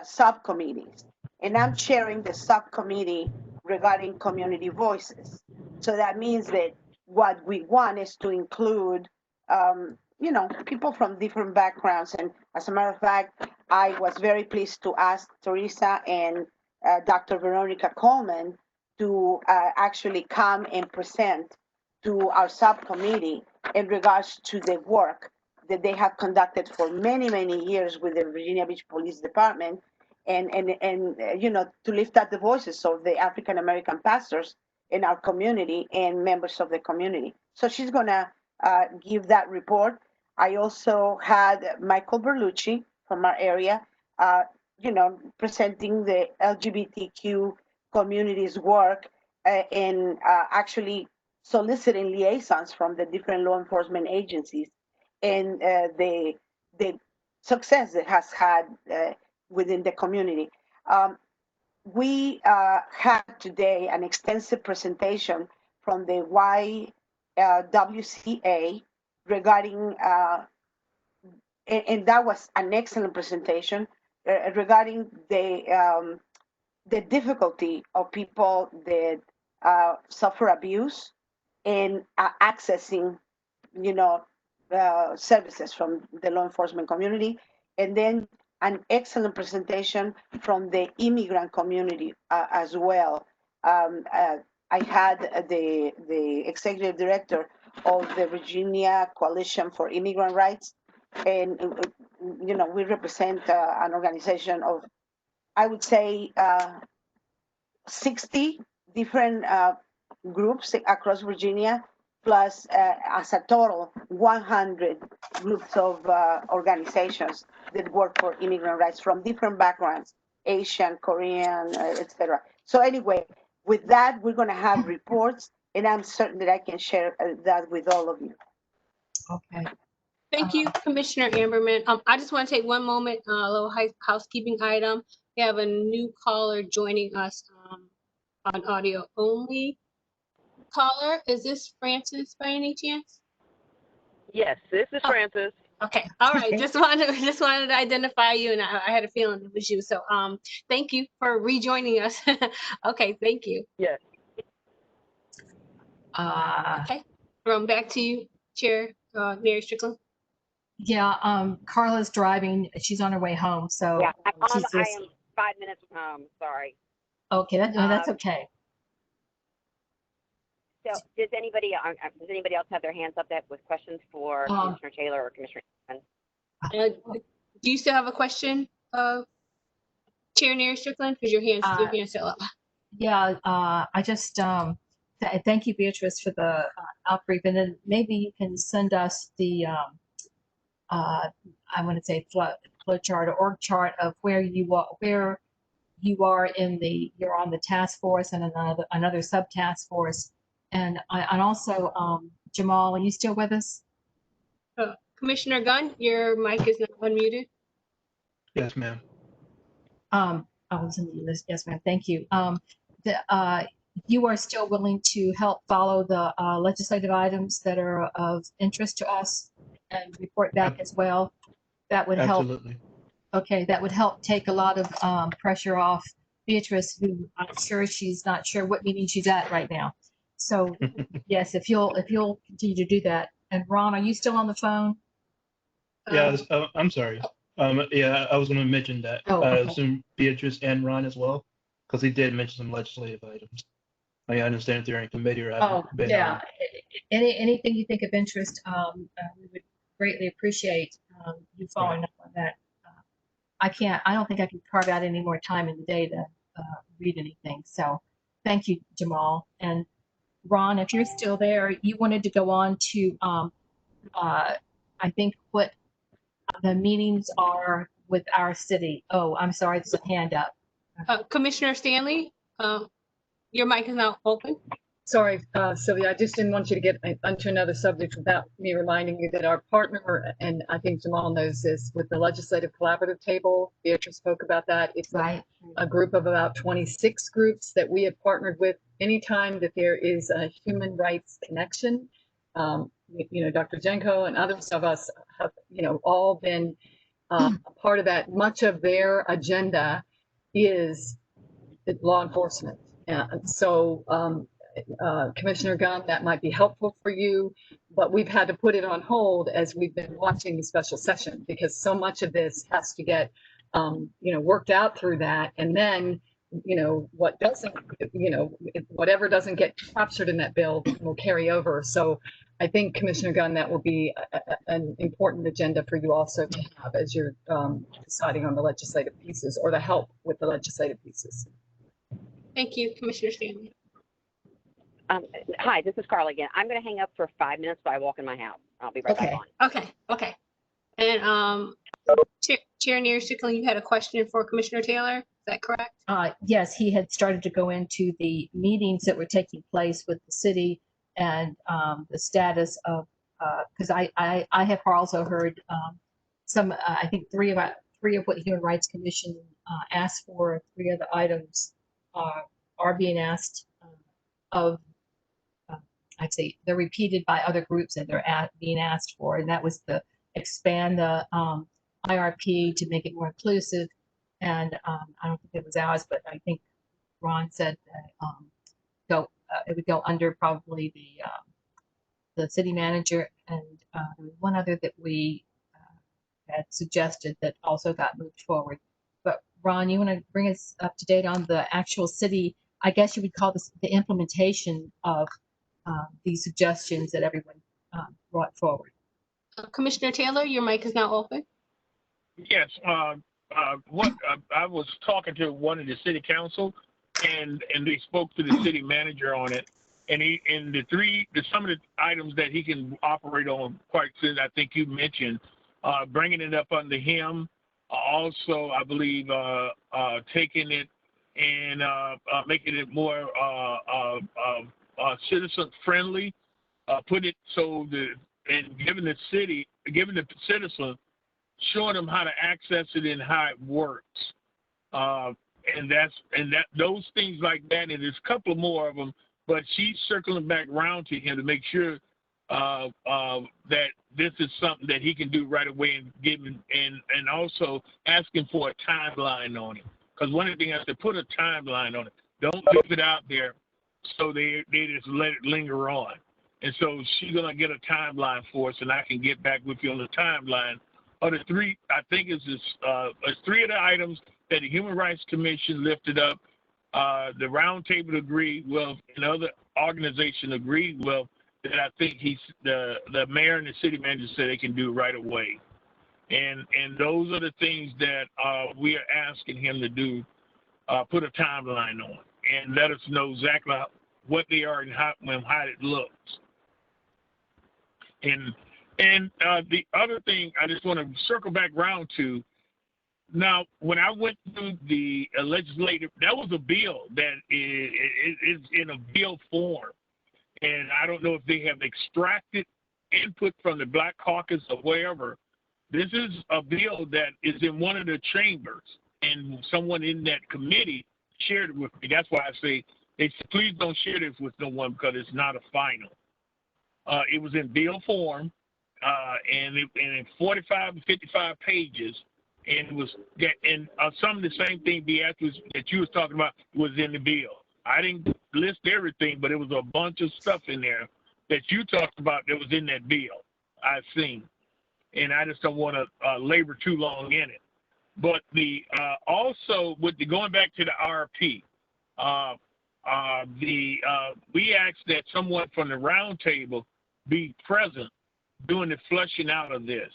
subcommittees. And I'm chairing the subcommittee regarding community voices. So that means that what we want is to include, people from different backgrounds. And as a matter of fact, I was very pleased to ask Teresa and Dr. Veronica Coleman to actually come and present to our subcommittee in regards to the work that they have conducted for many, many years with the Virginia Beach Police Department and to lift up the voices of the African American pastors in our community and members of the community. So she's going to give that report. I also had Michael Berlucci from our area, presenting the LGBTQ community's work in actually soliciting liaisons from the different law enforcement agencies and the success it has had within the community. We had today an extensive presentation from the YWCA regarding, and that was an excellent presentation regarding the difficulty of people that suffer abuse in accessing, services from the law enforcement community, and then an excellent presentation from the immigrant community as well. I had the executive director of the Virginia Coalition for Immigrant Rights, and we represent an organization of, I would say, 60 different groups across Virginia, plus as a total 100 groups of organizations that work for immigrant rights from different backgrounds, Asian, Korean, etc. So anyway, with that, we're going to have reports, and I'm certain that I can share that with all of you. Okay. Thank you, Commissioner Amberman. I just want to take one moment, a little housekeeping item. We have a new caller joining us on audio only. Caller, is this Francis by any chance? Yes, this is Francis. Okay, all right. Just wanted to identify you, and I had a feeling it was you. So thank you for rejoining us. Okay, thank you. Yes. Okay, back to you, Chair Mary Strickland. Yeah, Carla's driving. She's on her way home, so Yeah, I am just 5 minutes from home. Sorry. okay. That's okay. So does anybody else have their hands up that with questions for Commissioner Taylor or Commissioner? Do you still have a question, Chair Mary Strickland? Because your hand's still up. Yeah, I just thank you, Beatrice, for the outbrief, and then maybe you can send us the I want to say flow chart or org chart of where you are you're on the task force and another sub task force, and also Jamal, are you still with us? Commissioner Gunn, your mic is not unmuted. Yes, ma'am. I was in the list. Yes, ma'am. Thank you. You are still willing to help follow the legislative items that are of interest to us and report back as well. That would help. Absolutely. Okay, that would help take a lot of pressure off Beatrice, who I'm sure she's not sure what meeting she's at right now. So yes, if you'll continue to do that. And Ron, are you still on the phone? Yeah, I'm sorry. Yeah, I was going to mention that. Oh, I okay. assume Beatrice and Ron as well, because he did mention some legislative items. I understand if they're in committee or Oh, haven't been yeah. on. Anything you think of interest, we would greatly appreciate you following up on that. I don't think I can carve out any more time in the day to read anything. So thank you, Jamal. And Ron, if you're still there, you wanted to go on to, I think, what the meetings are with our city. Oh, I'm sorry, there's a hand up. Commissioner Stanley, your mic is now open. Sorry, Sylvia, I just didn't want you to get onto another subject without me reminding you that our partner, and I think Jamal knows this, with the Legislative Collaborative Table, Beatrice spoke about that. It's Right. a group of about 26 groups that we have partnered with anytime that there is a human rights connection. Dr. Jenko and others of us have, all been a part of that. Much of their agenda is law enforcement. Commissioner Gunn, that might be helpful for you, but we've had to put it on hold as we've been watching the special session because so much of this has to get, worked out through that. And then, what doesn't, whatever doesn't get captured in that bill will carry over. So I think, Commissioner Gunn, that will be an important agenda for you also to have as you're deciding on the legislative pieces or the help with the legislative pieces. Thank you, Commissioner Stanley. Hi, this is Carla again. I'm going to hang up for 5 minutes while I walk in my house. I'll be right back on. Okay. And Chair Neer-Strickland, you had a question for Commissioner Taylor. Is that correct? Yes, he had started to go into the meetings that were taking place with the city and the status of, because I have also heard some, I think three of what Human Rights Commission asked for, 3 other items are being asked of, I'd say they're repeated by other groups that they're being asked for, and that was to expand the IRP to make it more inclusive. And I don't think it was ours, but I think Ron said that it would go under probably the city manager, and there was one other that we had suggested that also got moved forward. But Ron, you want to bring us up to date on the actual city, I guess you would call this the implementation of these suggestions that everyone brought forward. Commissioner Taylor, your mic is now open. Yes. I was talking to one of the city council, and they spoke to the city manager on it, and some of the items that he can operate on quite soon. I think you mentioned bringing it up under him. Also, I believe taking it and making it more citizen friendly, put it so and giving the citizen, showing them how to access it and how it works, those things like that. And there's a couple more of them, but she's circling back around to him to make sure that this is something that he can do right away and giving and also asking for a timeline on it. Because one of the things is to put a timeline on it. Don't leave it out there so they just let it linger on. And so she's gonna get a timeline for us, and I can get back with you on the timeline. Or the 3, I think it's 3 of the items that the Human Rights Commission lifted up, the roundtable agreed with, and other organization agreed with, that I think the mayor and the city manager said they can do right away. And those are the things that we are asking him to do, put a timeline on, and let us know exactly what they are and how it looks. And the other thing I just want to circle back around to, now, when I went through the legislative, that was a bill that is in a bill form. And I don't know if they have extracted input from the Black Caucus or wherever. This is a bill that is in one of the chambers, and someone in that committee shared it with me. That's why I say, they said, please don't share this with no one because it's not a final. It was in bill form, and in 45 to 55 pages, and it was some of the same thing Beatrice that you was talking about was in the bill. I didn't list everything, but it was a bunch of stuff in there that you talked about that was in that bill I've seen. And I just don't want to labor too long in it. But the also with the going back to the RP, we asked that someone from the round table be present doing the flushing out of this,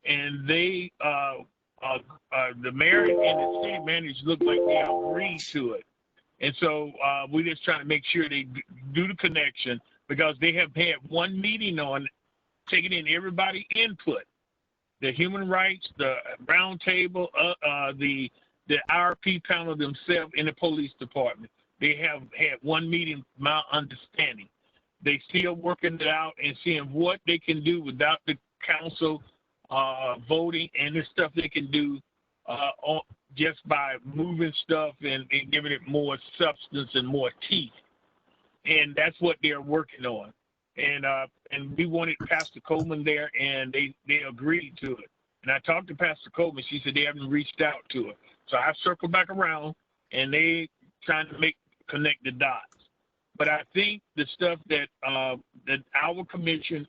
and they the mayor and the city manager look like they agreed to it. And so we're just trying to make sure they do the connection, because they have had one meeting on taking in everybody input, the human rights, the round table, the RP panel themselves in the police department. They have had one meeting, my understanding. They still working it out and seeing what they can do without the council voting, and the stuff they can do just by moving stuff and giving it more substance and more teeth. And that's what they're working on. And we wanted Pastor Coleman there, and they agreed to it. And I talked to Pastor Coleman. She said they haven't reached out to her. So I circled back around, and they trying to connect the dots. But I think the stuff that that our commission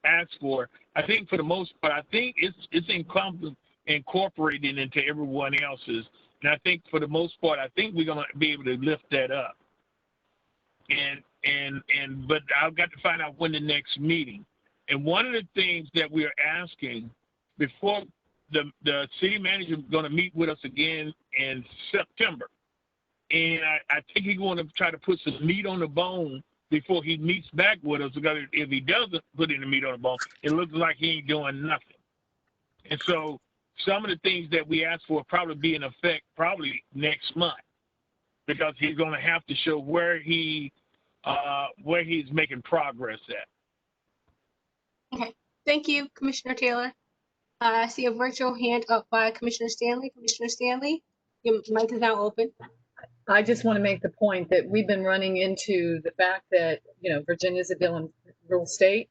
asked for, I think for the most part, I think it's incorporated into everyone else's. And I think for the most part, I think we're gonna be able to lift that up. But I've got to find out when the next meeting. And one of the things that we are asking before the city manager is going to meet with us again in September. And I think he's going to try to put some meat on the bone before he meets back with us, because if he doesn't put any meat on the bone, it looks like he ain't doing nothing. And so some of the things that we asked for will probably be in effect probably next month, because he's going to have to show where he's making progress at. Okay, thank you, Commissioner Taylor. I see a virtual hand up by Commissioner Stanley. Commissioner Stanley, your mic is now open. I just want to make the point that we've been running into the fact that, Virginia is a bill and rule state.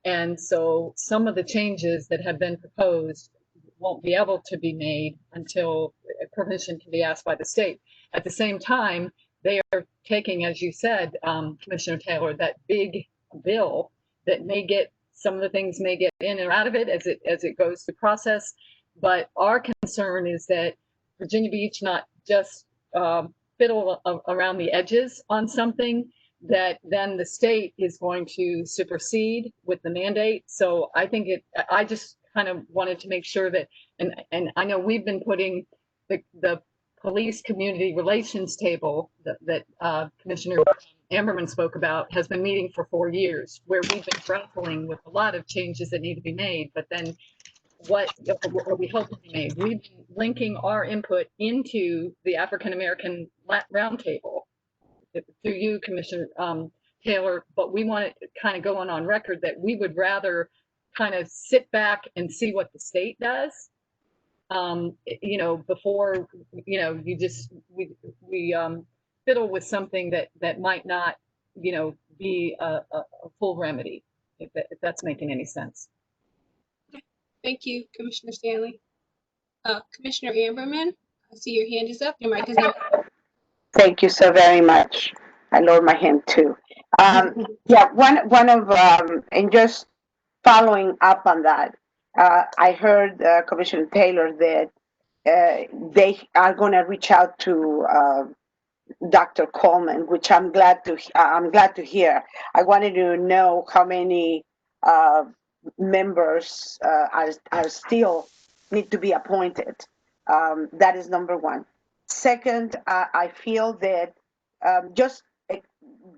And so some of the changes that have been proposed won't be able to be made until permission can be asked by the state. At the same time, they are taking, as you said, Commissioner Taylor, that big bill that may get, some of the things may get in or out of it as it goes through process. But our concern is that Virginia Beach not just fiddle around the edges on something that then the state is going to supersede with the mandate. So I think I just kind of wanted to make sure that, and I know we've been putting the police community relations table that Commissioner Amberman spoke about has been meeting for 4 years, where we've been grappling with a lot of changes that need to be made. But then what we hope to be made? We've been linking our input into the African American Roundtable through you, Commissioner Taylor, but we want to kind of go on record that we would rather kind of sit back and see what the state does, before, we fiddle with something that might not, be a full remedy, if that's making any sense. Thank you, Commissioner Stanley. Commissioner Amberman, I see your hand is up. Your mic is now open. Thank you so very much. I lowered my hand too. One of and just following up on that, I heard Commissioner Taylor that they are going to reach out to Dr. Coleman, which I'm glad to hear. I wanted to know how many members are still need to be appointed. That is number one. Second, I feel that just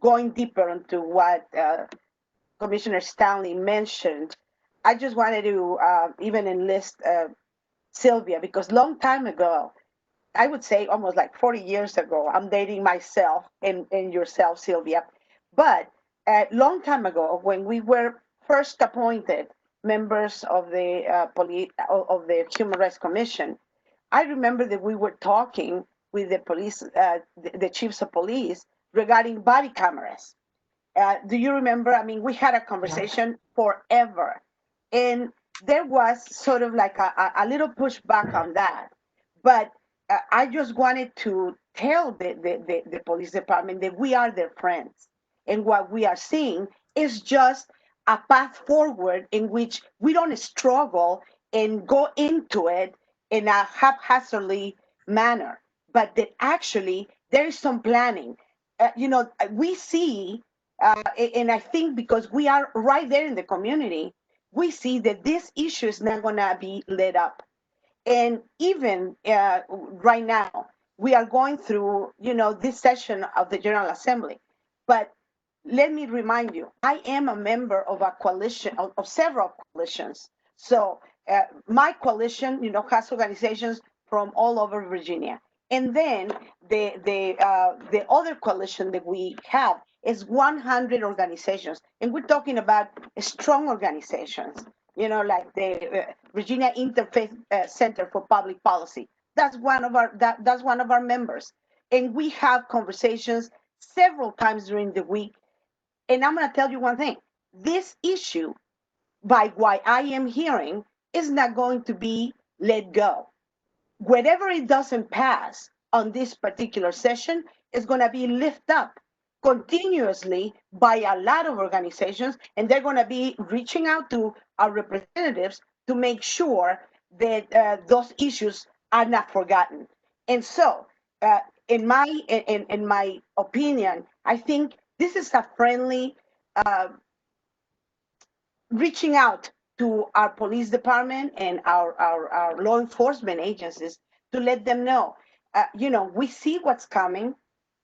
going deeper into what Commissioner Stanley mentioned, I just wanted to even enlist Sylvia, because long time ago, I would say almost like 40 years ago, I'm dating myself and yourself, Sylvia, but a long time ago, when we were first appointed members of the of the Human Rights Commission, I remember that we were talking with the police, the chiefs of police, regarding body cameras. Do you remember? I mean, we had a conversation forever, and there was sort of like a little pushback on that. But I just wanted to tell the police department that we are their friends. And what we are seeing is just a path forward in which we don't struggle and go into it in a haphazardly manner, but that actually there is some planning. We see, and I think because we are right there in the community, we see that this issue is not going to be let up. And even right now, we are going through, this session of the General Assembly. But let me remind you, I am a member of a coalition, of several coalitions. So my coalition, has organizations from all over Virginia. And then the other coalition that we have is 100 organizations. And we're talking about strong organizations, like the Virginia Interfaith Center for Public Policy. That's one of our members. And we have conversations several times during the week. And I'm going to tell you one thing. This issue, by what I am hearing, is not going to be let go. Whatever it doesn't pass on this particular session is going to be lifted up continuously by a lot of organizations, and they're going to be reaching out to our representatives to make sure that those issues are not forgotten. And so, in my opinion, I think this is a friendly reaching out to our police department and our law enforcement agencies to let them know, we see what's coming,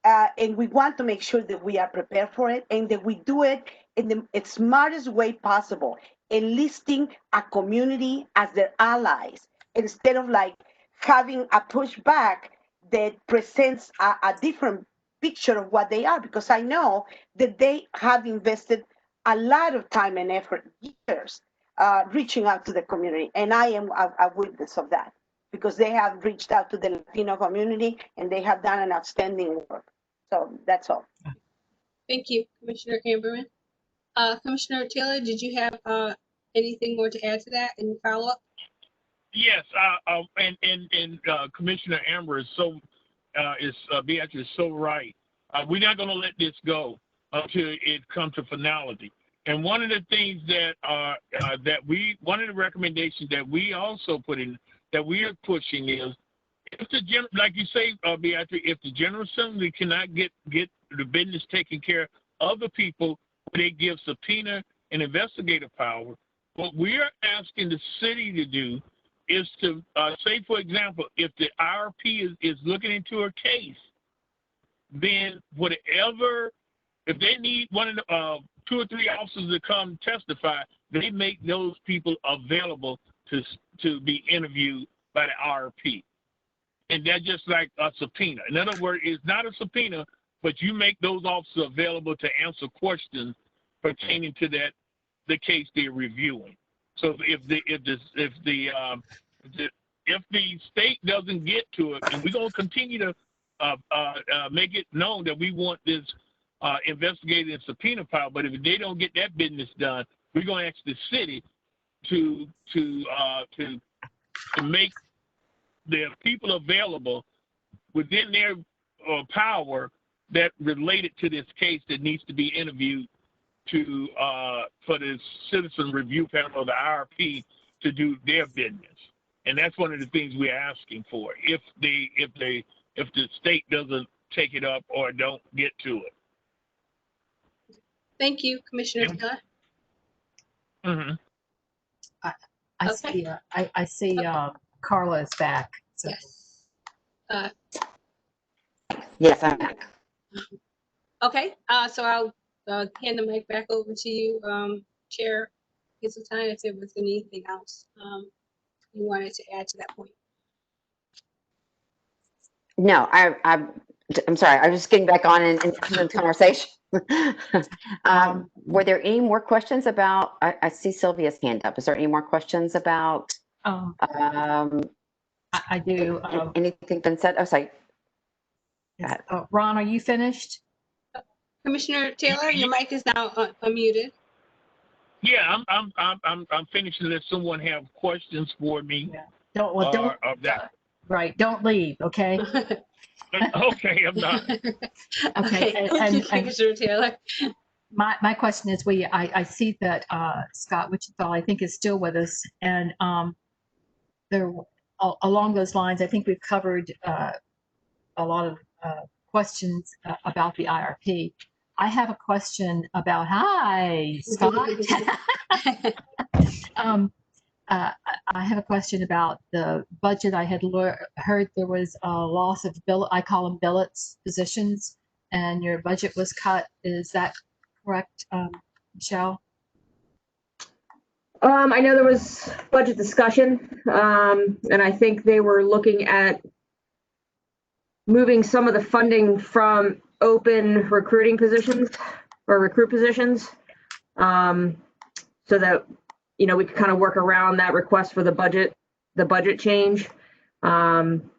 and we want to make sure that we are prepared for it and that we do it in the smartest way possible, enlisting a community as their allies instead of like having a pushback that presents a different picture of what they are, because I know that they have invested a lot of time and effort, years, reaching out to the community. And I am a witness of that because they have reached out to the Latino community and they have done an outstanding work. So that's all. Thank you, Commissioner Amberman. Commissioner Taylor, did you have anything more to add to that and follow up? Yes, and Commissioner Amber is Beatrice is so right. We're not going to let this go until it comes to finality. And one of the things that one of the recommendations that we also put in, that we are pushing is, if like you say, Beatrice, if the General Assembly cannot get the business taken care of the people, they give subpoena and investigative power. What we are asking the city to do is to say, for example, if the IRP is looking into a case, then whatever, if they need one of the 2 or 3 officers to come testify, they make those people available to be interviewed by the IRP. And that's just like a subpoena. In other words, it's not a subpoena, but you make those officers available to answer questions pertaining to the case they're reviewing. So if the state doesn't get to it, and we're going to continue to make it known that we want this investigative and subpoena power, but if they don't get that business done, we're going to ask the city to make the people available within their power that related to this case that needs to be interviewed for the citizen review panel of the IRP to do their business. And that's one of the things we're asking for if the state doesn't take it up or don't get to it. Thank you, Commissioner Taylor. Mm-hmm. I see Carla is back. So. Yes. Yes, I'm back. Okay, so I'll hand the mic back over to you, Chair Hazeltine, if there was anything else you wanted to add to that point. No, I'm sorry. I was just getting back on in the conversation. Were there any more questions about? I see Sylvia's hand up. Is there any more questions about? I do. Anything been said? Oh, sorry. Ron, are you finished? Commissioner Taylor, your mic is now unmuted. Yeah, I'm finished unless someone have questions for me. Yeah. Don't Right, don't leave, okay? Okay, I'm not. Okay, Thank you, Commissioner Taylor. My question is, I see that Scott Wichita, I think, is still with us, and there along those lines, I think we've covered a lot of questions about the IRP. I have a question about, hi, Scott. I have a question about the budget. I had heard there was a loss of I call them billets positions, and your budget was cut. Is that correct, Michelle? I know there was budget discussion, and I think they were looking at moving some of the funding from open recruiting positions or recruit positions, so that, you know, we could kind of work around that request for the budget change. I'm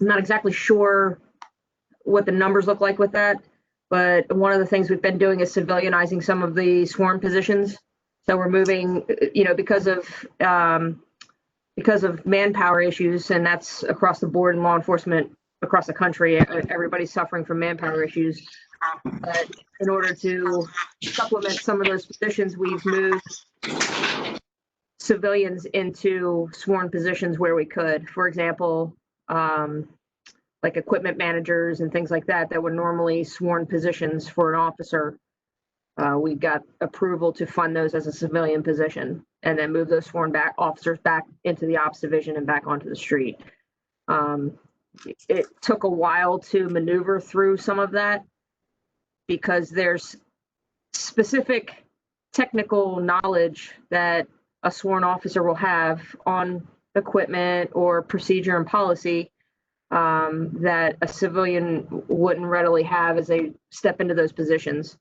not exactly sure what the numbers look like with that, but one of the things we've been doing is civilianizing some of the sworn positions. So we're moving, you know, because of manpower issues, and that's across the board in law enforcement across the country. Everybody's suffering from manpower issues. But in order to supplement some of those positions, we've moved civilians into sworn positions where we could. For example, like equipment managers and things like that were normally sworn positions for an officer. We got approval to fund those as a civilian position and then move those sworn officers back into the ops division and back onto the street. It took a while to maneuver through some of that because there's specific technical knowledge that a sworn officer will have on equipment or procedure and policy that a civilian wouldn't readily have as they step into those positions.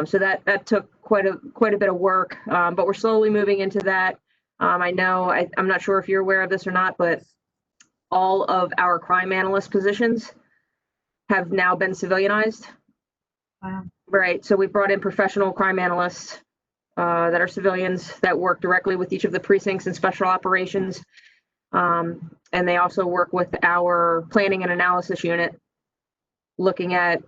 So that took quite a bit of work, but we're slowly moving into that. I know, I'm not sure if you're aware of this or not, but all of our crime analyst positions have now been civilianized. Wow. Right, so we brought in professional crime analysts that are civilians that work directly with each of the precincts and special operations. And they also work with our planning and analysis unit, looking at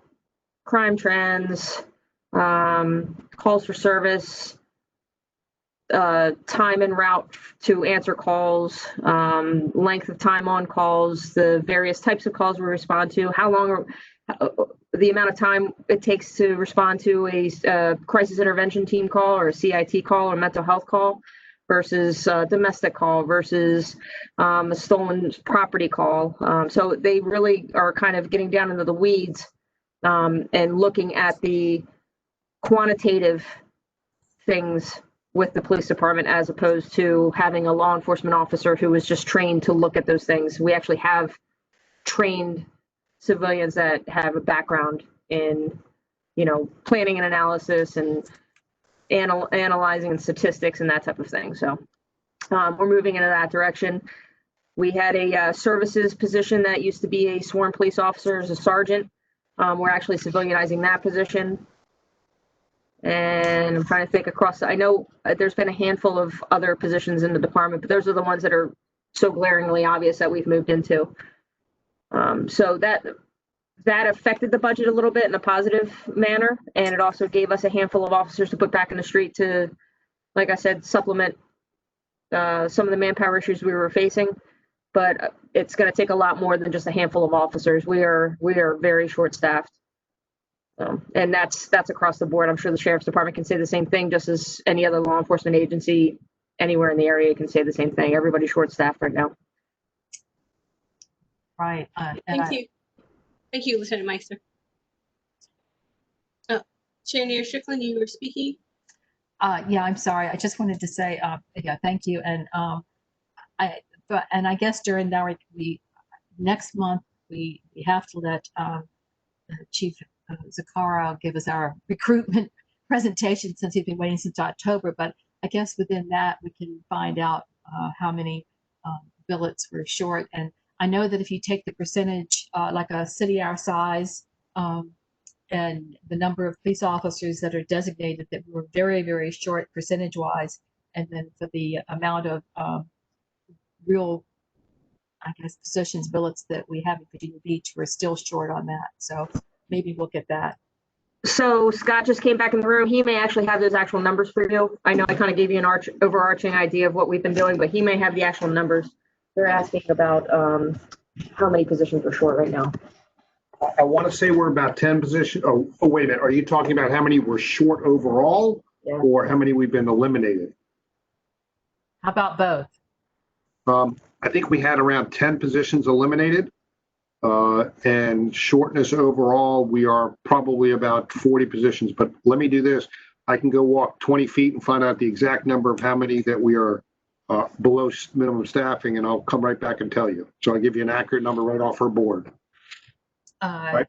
crime trends, calls for service, time en route to answer calls, length of time on calls, the various types of calls we respond to, how long, the amount of time it takes to respond to a crisis intervention team call or a CIT call or mental health call versus a domestic call versus a stolen property call. So they really are kind of getting down into the weeds and looking at the quantitative things with the police department as opposed to having a law enforcement officer who is just trained to look at those things. We actually have trained civilians that have a background in, you know, planning and analysis and analyzing and statistics and that type of thing. So we're moving into that direction. We had a services position that used to be a sworn police officer as a sergeant. We're actually civilianizing that position. And I'm trying to think across, I know there's been a handful of other positions in the department, but those are the ones that are so glaringly obvious that we've moved into. So that affected the budget a little bit in a positive manner. And it also gave us a handful of officers to put back in the street to, like I said, supplement some of the manpower issues we were facing. But it's going to take a lot more than just a handful of officers. We are very short-staffed. And that's across the board. I'm sure the sheriff's department can say the same thing, just as any other law enforcement agency anywhere in the area can say the same thing. Everybody's short-staffed right now. Right. Thank you. Thank you, Lieutenant Meister. Chair Strickland, you were speaking? Yeah, I'm sorry. I just wanted to say, yeah, thank you. And I guess during our next month we have to let Chief Zakara give us our recruitment presentation since he's been waiting since October. But I guess within that we can find out how many billets we're short. And I know that if you take the percentage, like a city our size, and the number of police officers that are designated, that we're very, very short percentage-wise. And then for the amount of real I guess, positions, billets that we have in Virginia Beach. We're still short on that. So maybe we'll get that. So Scott just came back in the room. He may actually have those actual numbers for you. I know I kind of gave you an overarching idea of what we've been doing, but he may have the actual numbers. They're asking about how many positions we're short right now. I want to say we're about 10 positions. Oh, wait a minute. Are you talking about how many we're short overall, or how many we've been eliminated? How about both? I think we had around 10 positions eliminated. And shortness overall, we are probably about 40 positions. But let me do this. I can go walk 20 feet and find out the exact number of how many that we are below minimum staffing, and I'll come right back and tell you. So I'll give you an accurate number right off her board. Right?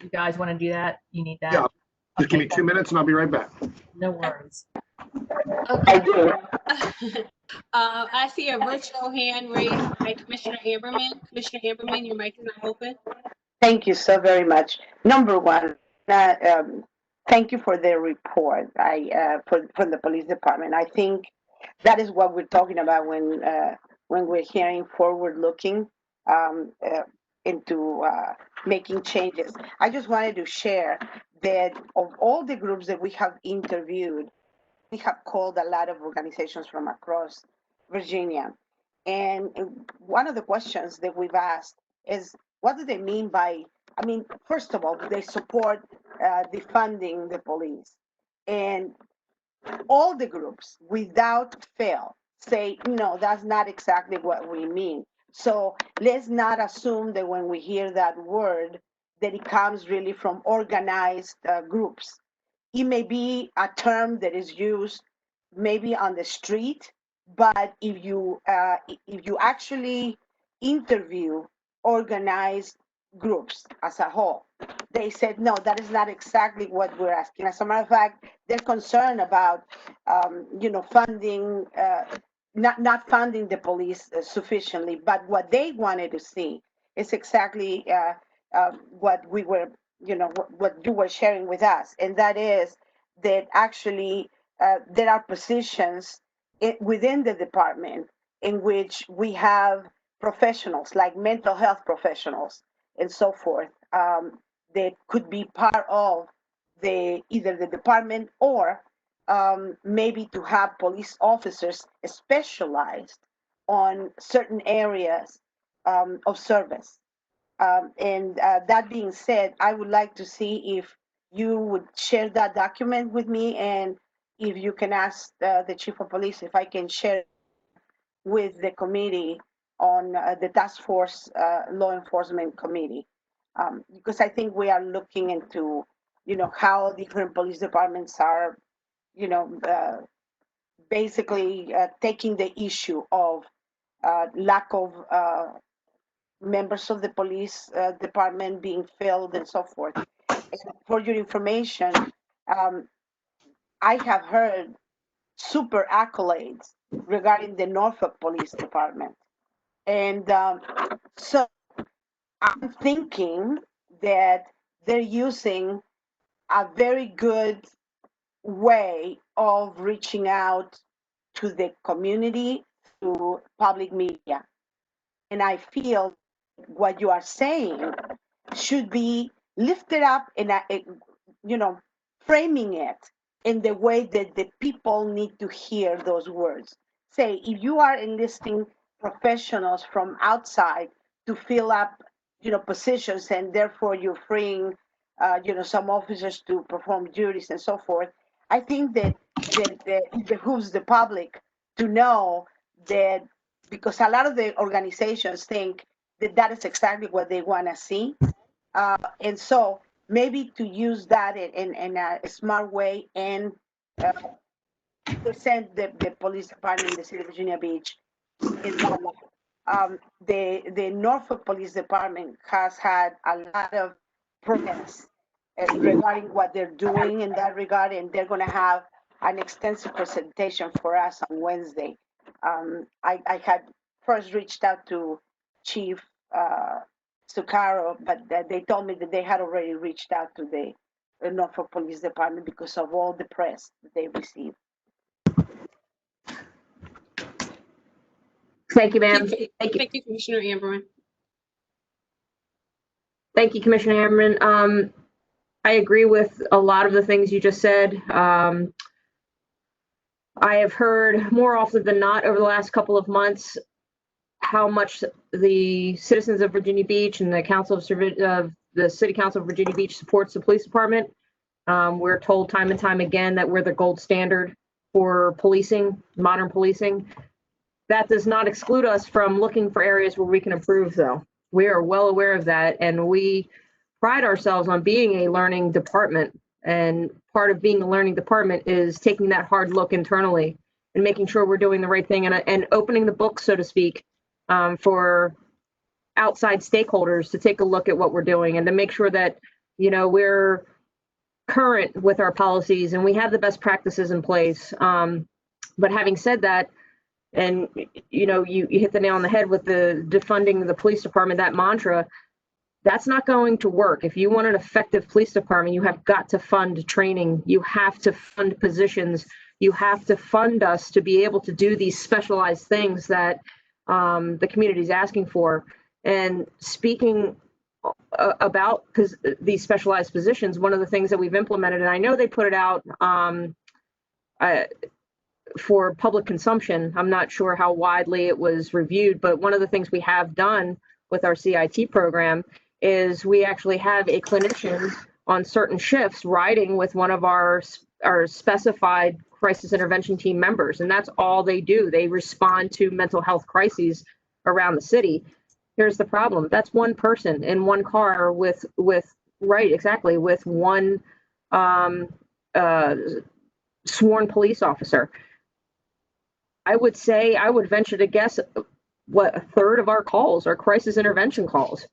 You guys want to do that? You need that? Yeah. Just give me 2 minutes and I'll be right back. No worries. Okay. I see a virtual hand raised by Commissioner Amberman. Commissioner Amberman, your mic is not open. Thank you so very much. Number one, thank you for the report. From the police department. I think that is what we're talking about when we're hearing forward-looking into making changes. I just wanted to share that of all the groups that we have interviewed, we have called a lot of organizations from across Virginia. And one of the questions that we've asked is, what do they mean by, I mean, first of all, do they support defunding the police? And all the groups, without fail, say, no, that's not exactly what we mean. So let's not assume that when we hear that word, that it comes really from organized groups. It may be a term that is used maybe on the street, but if you actually interview organized groups as a whole, they said no, that is not exactly what we're asking. As a matter of fact, they're concerned about funding, not funding the police sufficiently. But what they wanted to see is exactly what we were, what you were sharing with us, and that is that actually there are positions within the department in which we have professionals like mental health professionals and so forth that could be part of either the department or maybe to have police officers specialized on certain areas of service. And that being said, I would like to see if you would share that document with me, and if you can ask the chief of police if I can share with the committee on the task force law enforcement committee. Because I think we are looking into, how different police departments are, basically taking the issue of lack of members of the police department being filled and so forth. And for your information, I have heard super accolades regarding the Norfolk Police Department. And so I'm thinking that they're using a very good way of reaching out to the community through public media. And I feel what you are saying should be lifted up and, framing it in the way that the people need to hear those words. Say, if you are enlisting professionals from outside to fill up, positions, and therefore you're freeing, some officers to perform duties and so forth, I think that it behooves the public to know that, because a lot of the organizations think that that is exactly what they want to see. And so maybe to use that in a smart way and present the police department in the city of Virginia Beach in that light. The Norfolk Police Department has had a lot of progress regarding what they're doing in that regard, and they're going to have an extensive presentation for us on Wednesday. I had first reached out to Chief Zuccaro, but they told me that they had already reached out to the Norfolk Police Department because of all the press that they received. Thank you, ma'am. Thank you. Thank you, Commissioner Amberman. Thank you, Commissioner Ammerman. I agree with a lot of the things you just said. I have heard more often than not over the last couple of months how much the citizens of Virginia Beach and the the City Council of Virginia Beach supports the police department. We're told time and time again that we're the gold standard for policing, modern policing. That does not exclude us from looking for areas where we can improve, though. We are well aware of that, and we pride ourselves on being a learning department. And part of being a learning department is taking that hard look internally and making sure we're doing the right thing and opening the book, so to speak, for outside stakeholders to take a look at what we're doing and to make sure that, we're current with our policies and we have the best practices in place. But having said that, and you hit the nail on the head with the defunding the police department, that mantra, that's not going to work. If you want an effective police department, you have got to fund training. You have to fund positions. You have to fund us to be able to do these specialized things that the community is asking for. And speaking about these specialized positions, one of the things that we've implemented, and I know they put it out for public consumption. I'm not sure how widely it was reviewed, but one of the things we have done with our CIT program is we actually have a clinician on certain shifts riding with one of our specified crisis intervention team members, and that's all they do. They respond to mental health crises around the city. Here's the problem. That's one person in one car with one sworn police officer. I would venture to guess what a third of our calls are crisis intervention calls.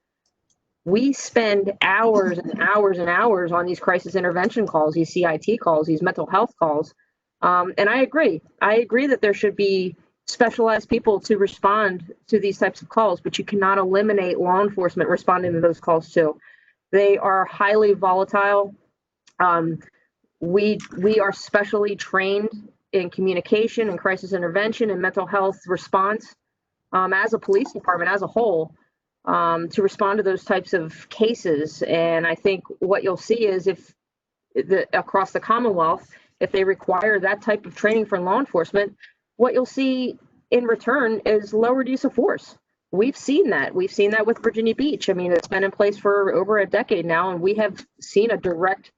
We spend hours and hours and hours on these crisis intervention calls, these CIT calls, these mental health calls. And I agree that there should be specialized people to respond to these types of calls, but you cannot eliminate law enforcement responding to those calls too. They are highly volatile. We are specially trained in communication and crisis intervention and mental health response as a police department as a whole to respond to those types of cases. And I think what you'll see is across the Commonwealth, if they require that type of training from law enforcement, what you'll see in return is lowered use of force. We've seen that. We've seen that with Virginia Beach. I mean, it's been in place for over a decade now, and we have seen a direct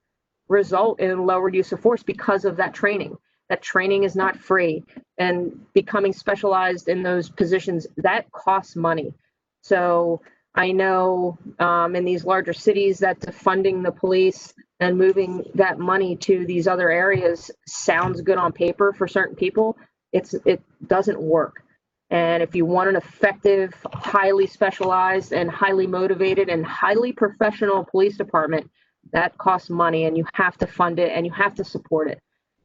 result in lowered use of force because of that training. That training is not free, and becoming specialized in those positions, that costs money. So I know in these larger cities that defunding the police and moving that money to these other areas sounds good on paper for certain people. It doesn't work. And if you want an effective, highly specialized and highly motivated and highly professional police department, that costs money, and you have to fund it and you have to support it.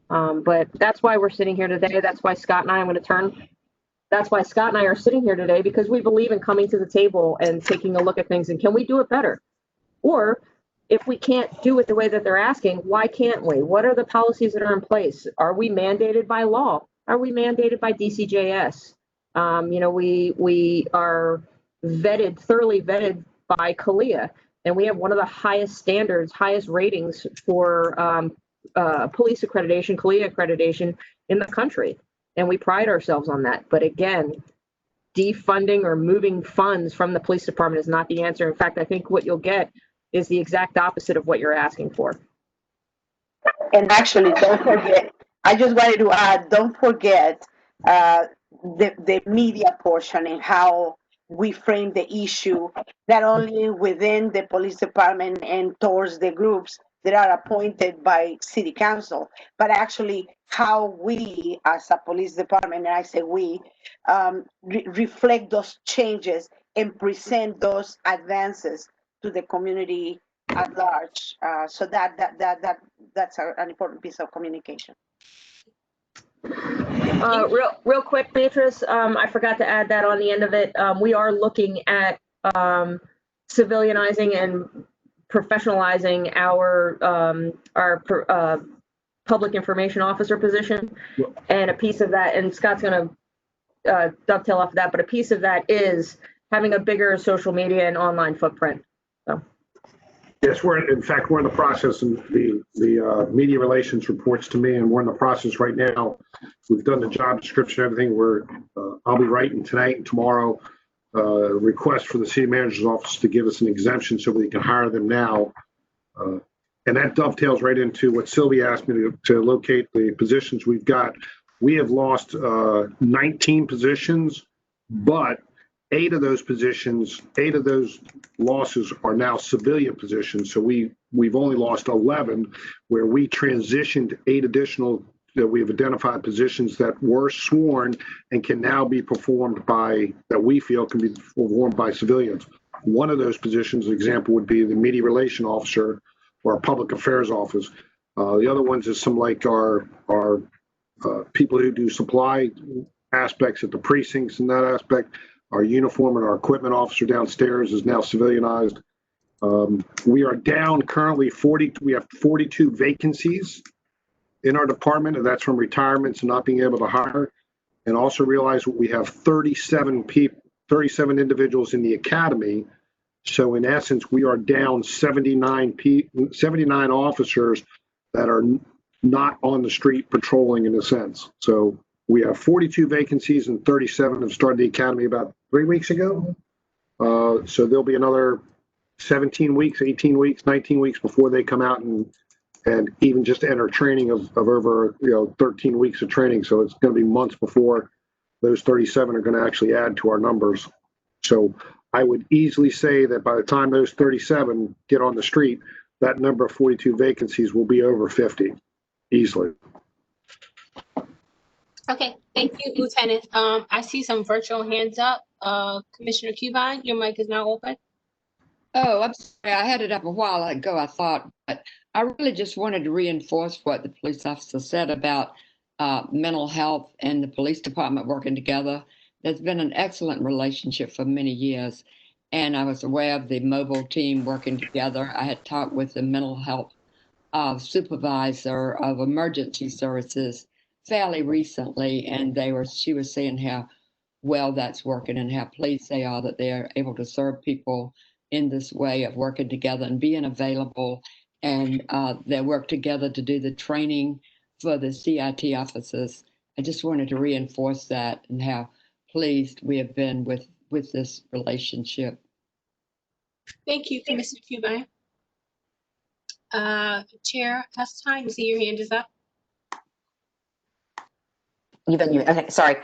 But that's why we're sitting here today. That's why Scott and I are sitting here today, because we believe in coming to the table and taking a look at things and can we do it better? Or if we can't do it the way that they're asking, why can't we? What are the policies that are in place? Are we mandated by law? Are we mandated by DCJS? We are thoroughly vetted by CALEA, and we have one of the highest standards, highest ratings for police accreditation, CALEA accreditation in the country. And we pride ourselves on that. But again, defunding or moving funds from the police department is not the answer. In fact, I think what you'll get is the exact opposite of what you're asking for. And actually, don't forget, I just wanted to add, don't forget the media portion and how we frame the issue, not only within the police department and towards the groups that are appointed by city council, but actually how we as a police department, and I say we, reflect those changes and present those advances to the community at large. So that's an important piece of communication. Real quick, Beatrice, I forgot to add that on the end of it. We are looking at civilianizing and professionalizing our public information officer position, and a piece of that, and Scott's going to dovetail off of that, but a piece of that is having a bigger social media and online footprint. So. Yes, in fact, we're in the process, and the media relations reports to me, and we're in the process right now. We've done the job description, everything. I'll be writing tonight and tomorrow request for the city manager's office to give us an exemption so we can hire them now. And that dovetails right into what Sylvia asked me to locate the positions we've got. We have lost 19 positions, but 8 of those losses are now civilian positions. So we've only lost 11, where we transitioned 8 additional that we have identified positions that were sworn and can now be performed that we feel can be performed by civilians. One of those positions, example, would be the media relation officer or our public affairs office. The other ones is some like our people who do supply aspects at the precincts and that aspect. Our uniform and our equipment officer downstairs is now civilianized. We are down currently we have 42 vacancies in our department, and that's from retirements and not being able to hire. And also realize we have 37 individuals in the academy. So in essence, we are down 79 officers that are not on the street patrolling in a sense. So we have 42 vacancies and 37 have started the academy about 3 weeks ago. So there'll be another 17 weeks, 18 weeks, 19 weeks before they come out and even just enter training of over 13 weeks of training. So it's going to be months before those 37 are going to actually add to our numbers. So I would easily say that by the time those 37 get on the street, that number of 42 vacancies will be over 50 easily. Okay, thank you, Lieutenant. I see some virtual hands up. Commissioner Cubine, your mic is now open. Oh, I'm sorry. I had it up a while ago, I thought, but I really just wanted to reinforce what the police officer said about mental health and the police department working together. There's been an excellent relationship for many years, and I was aware of the mobile team working together. I had talked with the mental health supervisor of emergency services fairly recently, and she was saying how well that's working and how pleased they are that they're able to serve people in this way of working together and being available, and they work together to do the training for the CIT officers. I just wanted to reinforce that and how pleased we have been with this relationship. Thank you, Commissioner Cubine. Chair Hesseltine, you see your hand is up. Okay, sorry.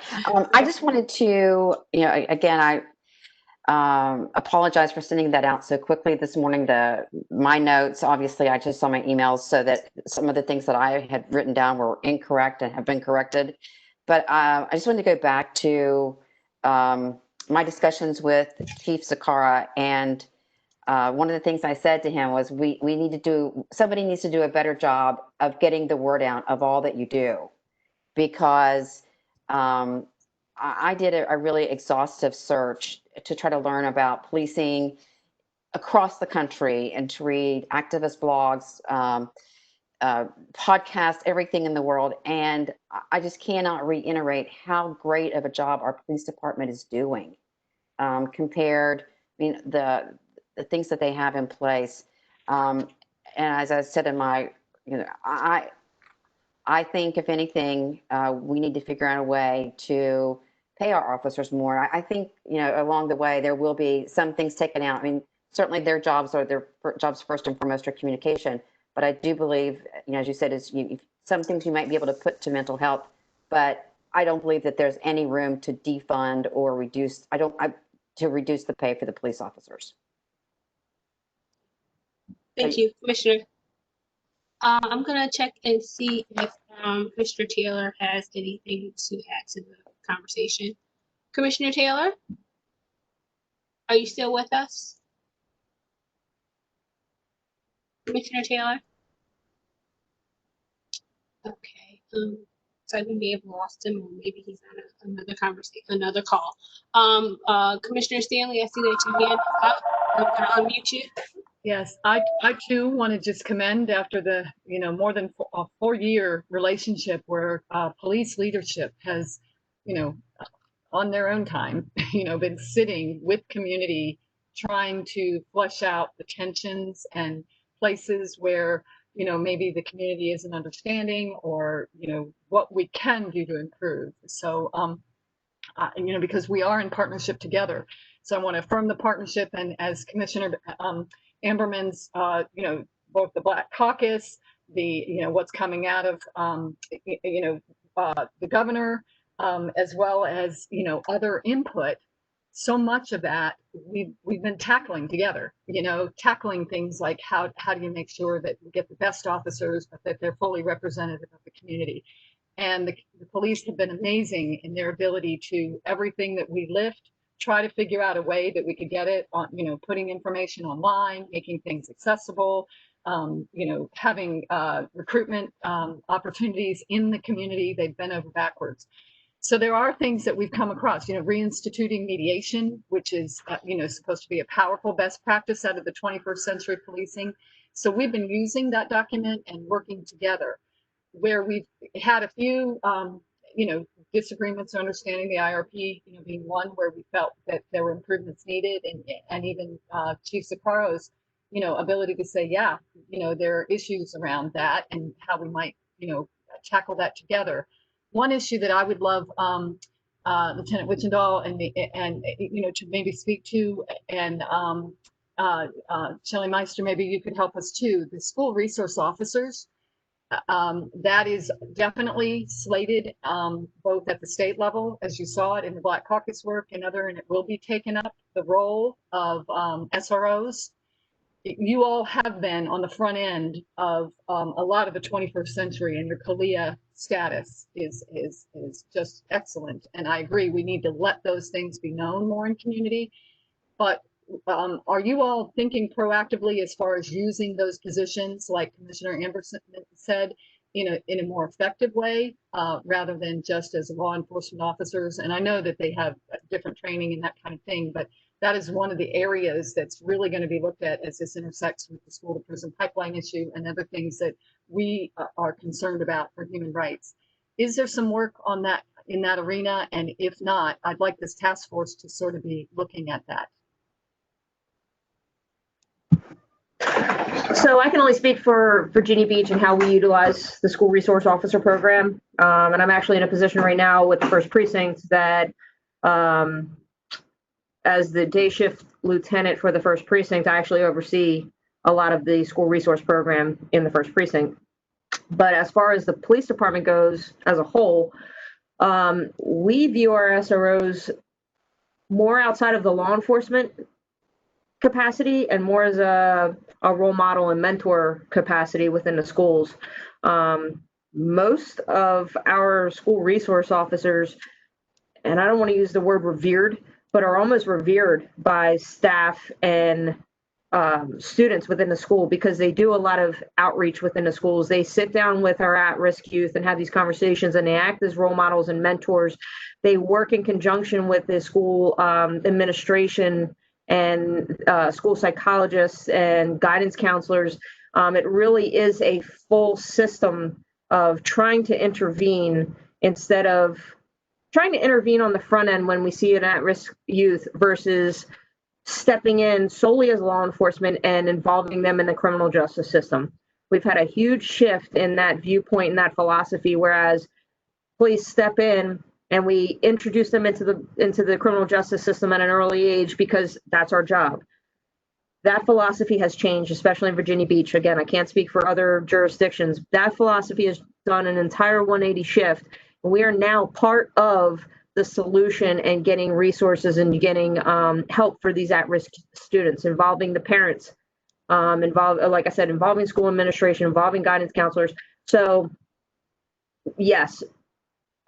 I just wanted to, again, I apologize for sending that out so quickly this morning. My notes, obviously, I just saw my emails, so that some of the things that I had written down were incorrect and have been corrected. But I just wanted to go back to my discussions with Chief Sakara, and one of the things I said to him was somebody needs to do a better job of getting the word out of all that you do, because I did a really exhaustive search to try to learn about policing across the country and to read activist blogs, podcasts, everything in the world. And I just cannot reiterate how great of a job our police department is doing compared, the things that they have in place. And as I said in my, I think if anything, we need to figure out a way to pay our officers more. I think, along the way, there will be some things taken out. Certainly their jobs first and foremost are communication. But I do believe, as you said, some things you might be able to put to mental health, but I don't believe that there's any room to defund or reduce, to reduce the pay for the police officers. Thank you, Commissioner. I'm gonna check and see if Commissioner Taylor has anything to add to the conversation. Commissioner Taylor, are you still with us? Commissioner Taylor? Okay, so we may have lost him, or maybe he's on another conversation, another call. Commissioner Stanley, I see that your hand is up. I'm gonna unmute you. Yes, I too want to just commend, after the more than a 4-year relationship where police leadership has on their own time, been sitting with community, trying to flush out the tensions and places where, maybe the community isn't understanding, or, what we can do to improve. So, because we are in partnership together. So I want to affirm the partnership, and as Commissioner Amberman's, both the Black Caucus, the, what's coming out of, the governor, as well as, other input. So much of that we've been tackling together, tackling things like how do you make sure that we get the best officers, but that they're fully representative of the community. And the police have been amazing in their ability to, everything that we lift, try to figure out a way that we could get it on, putting information online, making things accessible, having recruitment opportunities in the community. They've been over backwards. So there are things that we've come across, reinstituting mediation, which is, supposed to be a powerful best practice out of the 21st century policing. So we've been using that document and working together. Where we've had a few, disagreements or understanding, the IRP, being one where we felt that there were improvements needed, and even Chief Siccaro's, ability to say, yeah, there are issues around that and how we might, tackle that together. One issue that I would love Lieutenant Witchendall and to maybe speak to, and Shelley Meister, maybe you could help us too, the school resource officers. That is definitely slated both at the state level, as you saw it in the Black Caucus work and it will be taken up, the role of SROs. You all have been on the front end of a lot of the 21st century, and your CALEA status is just excellent. And I agree, we need to let those things be known more in community. But are you all thinking proactively as far as using those positions, like Commissioner Amberson said, in a more effective way, rather than just as law enforcement officers? And I know that they have different training and that kind of thing, but that is one of the areas that's really going to be looked at as this intersects with the school to prison pipeline issue and other things that we are concerned about for human rights. Is there some work on that in that arena? And if not, I'd like this task force to sort of be looking at that. So I can only speak for Virginia Beach and how we utilize the school resource officer program. And I'm actually in a position right now with the first precinct that as the day shift lieutenant for the first precinct, I actually oversee a lot of the school resource program in the first precinct. But as far as the police department goes as a whole, we view our SROs more outside of the law enforcement capacity and more as a role model and mentor capacity within the schools. Most of our school resource officers, and I don't want to use the word revered, but are almost revered by staff and students within the school, because they do a lot of outreach within the schools. They sit down with our at-risk youth and have these conversations, and they act as role models and mentors. They work in conjunction with the school administration and school psychologists and guidance counselors. It really is a full system of trying to intervene, instead of trying to intervene on the front end when we see an at-risk youth versus stepping in solely as law enforcement and involving them in the criminal justice system. We've had a huge shift in that viewpoint and that philosophy, whereas police step in and we introduce them into the criminal justice system at an early age because that's our job. That philosophy has changed, especially in Virginia Beach. Again, I can't speak for other jurisdictions. That philosophy has done an entire 180 shift. We are now part of the solution and getting resources and getting help for these at-risk students, involving the parents, like I said, involving school administration, involving guidance counselors. So yes,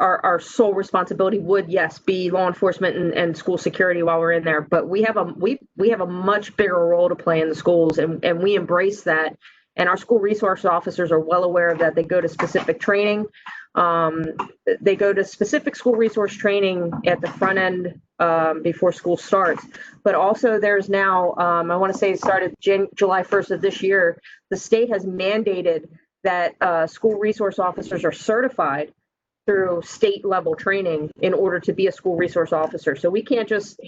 our sole responsibility would, yes, be law enforcement and school security while we're in there. But we have a much bigger role to play in the schools, and we embrace that. And our school resource officers are well aware of that. They go to specific training. They go to specific school resource training at the front end before school starts. But also there's now, I want to say it started July 1st of this year, the state has mandated that school resource officers are certified through state level training in order to be a school resource officer. So we can't just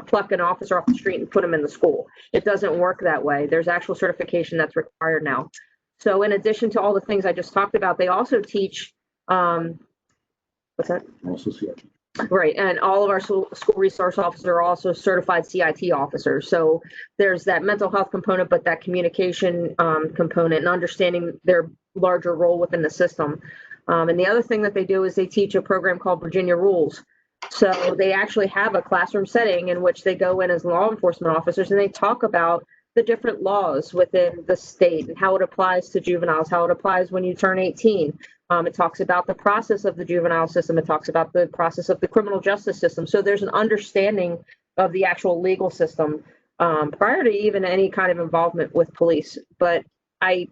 pluck an officer off the street and put them in the school. It doesn't work that way. There's actual certification that's required now. So in addition to all the things I just talked about, they also teach, what's that? Also CIT. Right, and all of our school resource officers are also certified CIT officers. So there's that mental health component, but that communication component and understanding their larger role within the system. And the other thing that they do is they teach a program called Virginia Rules. So they actually have a classroom setting in which they go in as law enforcement officers and they talk about the different laws within the state and how it applies to juveniles, how it applies when you turn 18. It talks about the process of the juvenile system. It talks about the process of the criminal justice system. So there's an understanding of the actual legal system prior to even any kind of involvement with police. But I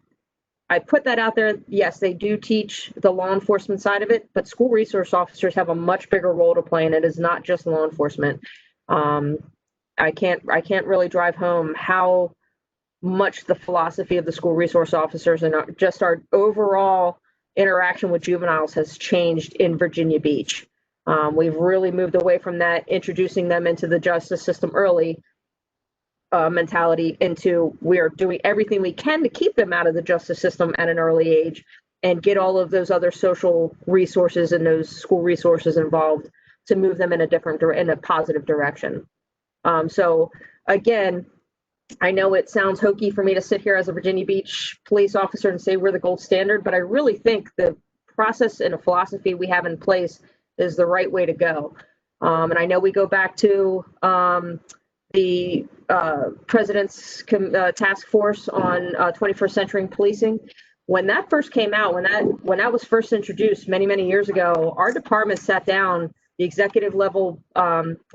put that out there. Yes, they do teach the law enforcement side of it, but school resource officers have a much bigger role to play, and it is not just law enforcement. I can't really drive home how much the philosophy of the school resource officers and just our overall interaction with juveniles has changed in Virginia Beach. We've really moved away from that, introducing them into the justice system early mentality into we are doing everything we can to keep them out of the justice system at an early age and get all of those other social resources and those school resources involved to move them in a positive direction. So again, I know it sounds hokey for me to sit here as a Virginia Beach police officer and say we're the gold standard, but I really think the process and the philosophy we have in place is the right way to go. And I know we go back to the President's task force on 21st century policing. When that first came out, when that was first introduced many years ago, our department sat down, the executive level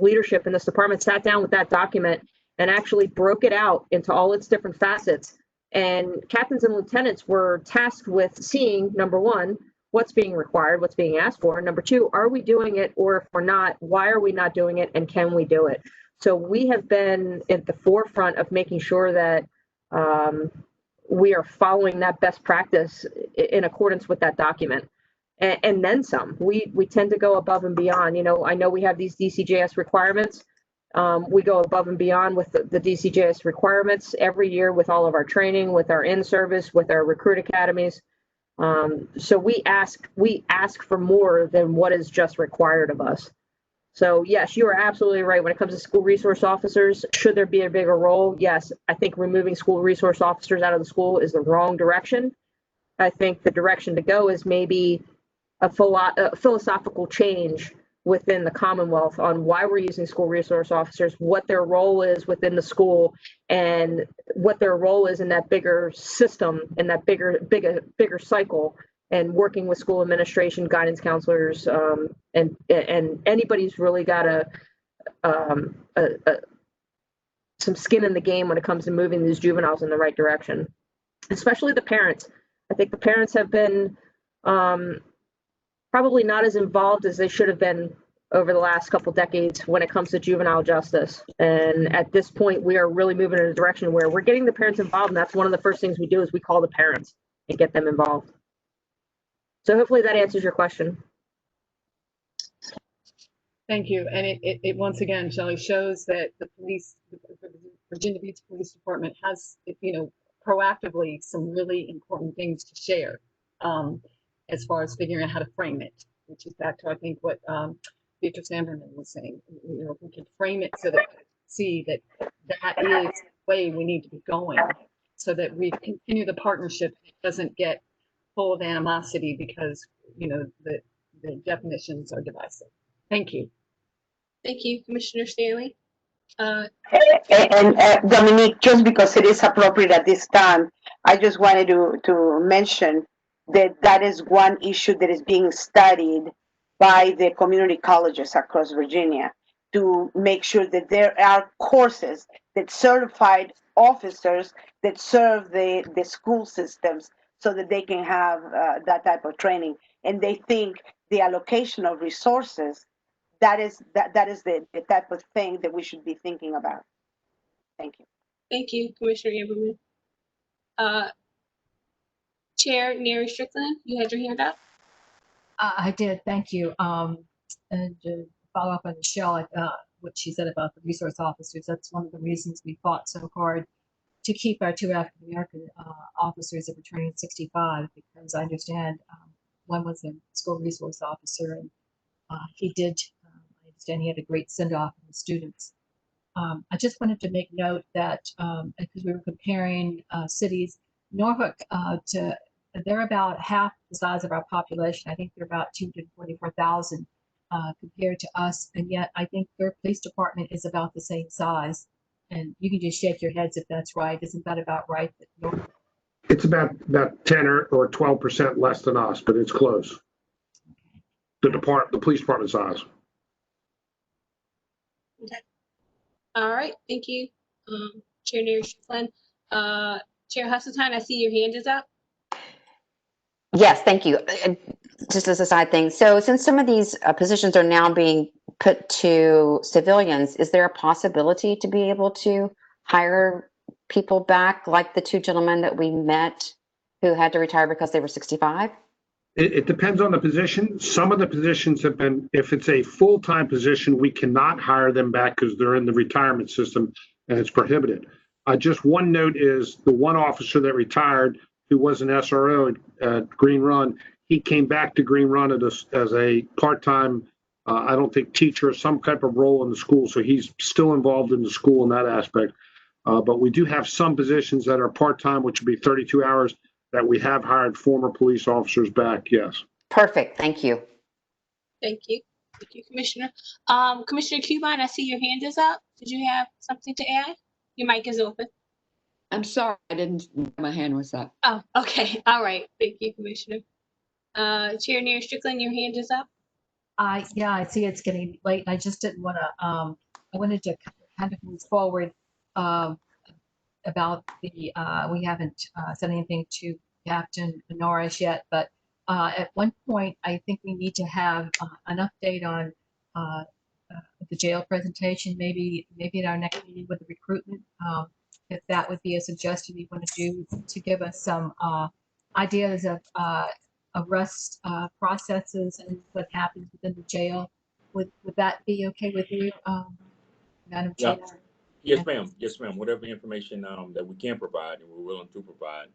leadership in this department sat down with that document and actually broke it out into all its different facets. And captains and lieutenants were tasked with seeing, number one, what's being required, what's being asked for. And number two, are we doing it? Or if we're not, why are we not doing it? And can we do it? So we have been at the forefront of making sure that we are following that best practice in accordance with that document. And then some. We tend to go above and beyond. I know we have these DCJS requirements. We go above and beyond with the DCJS requirements every year with all of our training, with our in-service, with our recruit academies. So we ask for more than what is just required of us. So yes, you are absolutely right. When it comes to school resource officers, should there be a bigger role? Yes, I think removing school resource officers out of the school is the wrong direction. I think the direction to go is maybe a philosophical change within the Commonwealth on why we're using school resource officers, what their role is within the school, and what their role is in that bigger system, in that bigger cycle, and working with school administration, guidance counselors, and anybody who's really got some skin in the game when it comes to moving these juveniles in the right direction, especially the parents. I think the parents have been probably not as involved as they should have been over the last couple decades when it comes to juvenile justice. And at this point, we are really moving in a direction where we're getting the parents involved. And that's one of the first things we do is we call the parents and get them involved. So hopefully that answers your question. Thank you. And it once again, Shelley, shows that the Virginia Beach Police Department has, proactively some really important things to share. As far as figuring out how to frame it, which is back to, I think, what Beatrice Amberman was saying. If we can frame it so that we see that is the way we need to be going, so that we continue the partnership. It doesn't get full of animosity because, the definitions are divisive. Thank you. Thank you, Commissioner Stanley. And Dominique, just because it is appropriate at this time, I just wanted to mention that is one issue that is being studied by the community colleges across Virginia to make sure that there are courses that certified officers that serve the school systems so that they can have that type of training. And they think the allocation of resources, that is the type of thing that we should be thinking about. Thank you. Thank you, Commissioner Amberman. Chair Neri Strickland, you had your hand up. I did, thank you. And to follow up on Michelle, what she said about the resource officers, that's one of the reasons we fought so hard to keep our 2 African-American officers that were turning 65, because I understand one was a school resource officer, and he did, I understand he had a great send-off in the students. I just wanted to make note that, because we were comparing cities, Norfolk they're about half the size of our population. I think they're about 244,000 compared to us, and yet I think their police department is about the same size. And you can just shake your heads if that's right. Isn't that about right? It's about 10 or 12% less than us, but it's close. The police department size. Okay. All right, thank you. Chair Nair Strickland. Chair Husselton, I see your hand is up. Yes, thank you. Just as a side thing, so since some of these positions are now being put to civilians, is there a possibility to be able to hire people back, like the 2 gentlemen that we met who had to retire because they were 65? It depends on the position. Some of the positions have been, if it's a full-time position, we cannot hire them back because they're in the retirement system and it's prohibited. Just one note is the one officer that retired, who was an SRO at Green Run, he came back to Green Run as a part-time, I don't think teacher, some type of role in the school. So he's still involved in the school in that aspect. But we do have some positions that are part-time, which would be 32 hours, that we have hired former police officers back, yes. Perfect, thank you. Thank you. Thank you, Commissioner. Commissioner Cubine, I see your hand is up. Did you have something to add? Your mic is open. I'm sorry, I didn't, my hand was up. Oh, okay. All right. Thank you, Commissioner. Chair Nair Strickland, your hand is up. Yeah, I see it's getting late. I just didn't want to, I wanted to kind of move forward about the, we haven't said anything to Captain Norris yet, but at one point, I think we need to have an update on the jail presentation, maybe at our next meeting with the recruitment. If that would be a suggestion you want to do to give us some ideas of arrest processes and what happens within the jail. Would that be okay with you, Madam Chair? Yes, ma'am. Yes, ma'am. Whatever information that we can provide and we're willing to provide,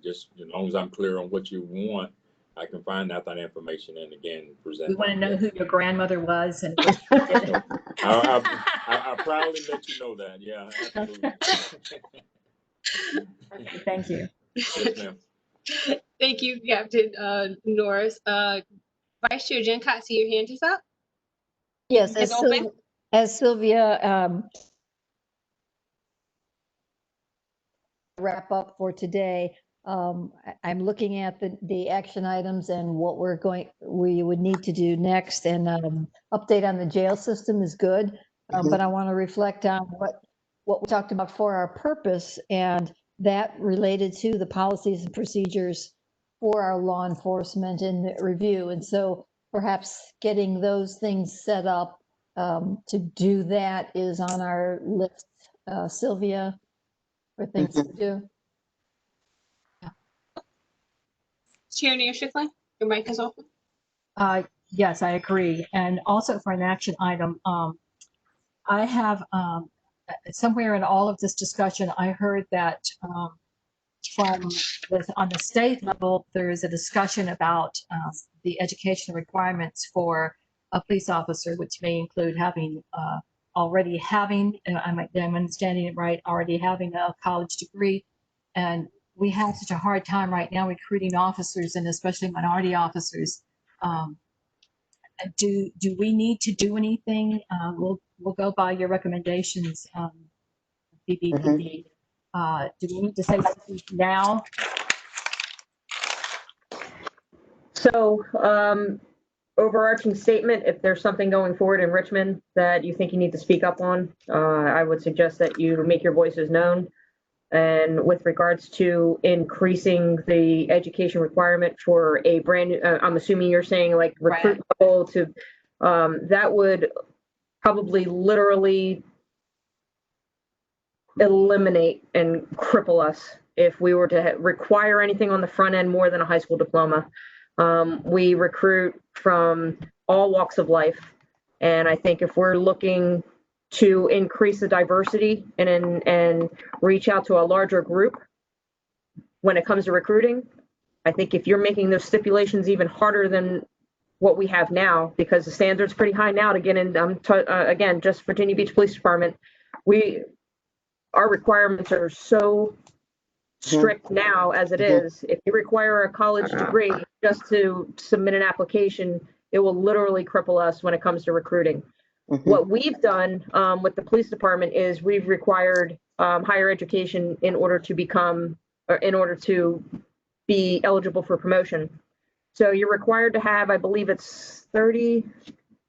just as long as I'm clear on what you want, I can find out that information and again present. We want to know who your grandmother was, and I'll proudly let you know that. Yeah, absolutely. Okay, thank you. Yes, ma'am. Thank you, Captain Norris. Vice Chair Jenkott, see your hand is up. Yes, as Sylvia wrap up for today, I'm looking at the action items and what we would need to do next, and update on the jail system is good, but I want to reflect on what we talked about for our purpose, and that related to the policies and procedures for our law enforcement and review. And so perhaps getting those things set up to do that is on our list, Sylvia, for things to do. Chair Nair Strickland, your mic is open. Yes, I agree. And also for an action item, I have somewhere in all of this discussion, I heard that on the state level, there is a discussion about the educational requirements for a police officer, which may include having already having, I'm understanding it right, already having a college degree. And we have such a hard time right now recruiting officers, and especially minority officers. Do we need to do anything? We'll go by your recommendations, BBPD. Do we need to say something now? So, overarching statement, if there's something going forward in Richmond that you think you need to speak up on, I would suggest that you make your voices known. And with regards to increasing the education requirement for a brand new, I'm assuming you're saying like recruit level to, that would probably literally eliminate and cripple us if we were to require anything on the front end more than a high school diploma. We recruit from all walks of life. And I think if we're looking to increase the diversity and reach out to a larger group when it comes to recruiting, I think if you're making those stipulations even harder than what we have now, because the standard's pretty high now to get in, again, just Virginia Beach Police Department, our requirements are so strict now as it is. If you require a college degree just to submit an application, it will literally cripple us when it comes to recruiting. What we've done with the police department is we've required higher education in order to be eligible for promotion. So you're required to have, I believe it's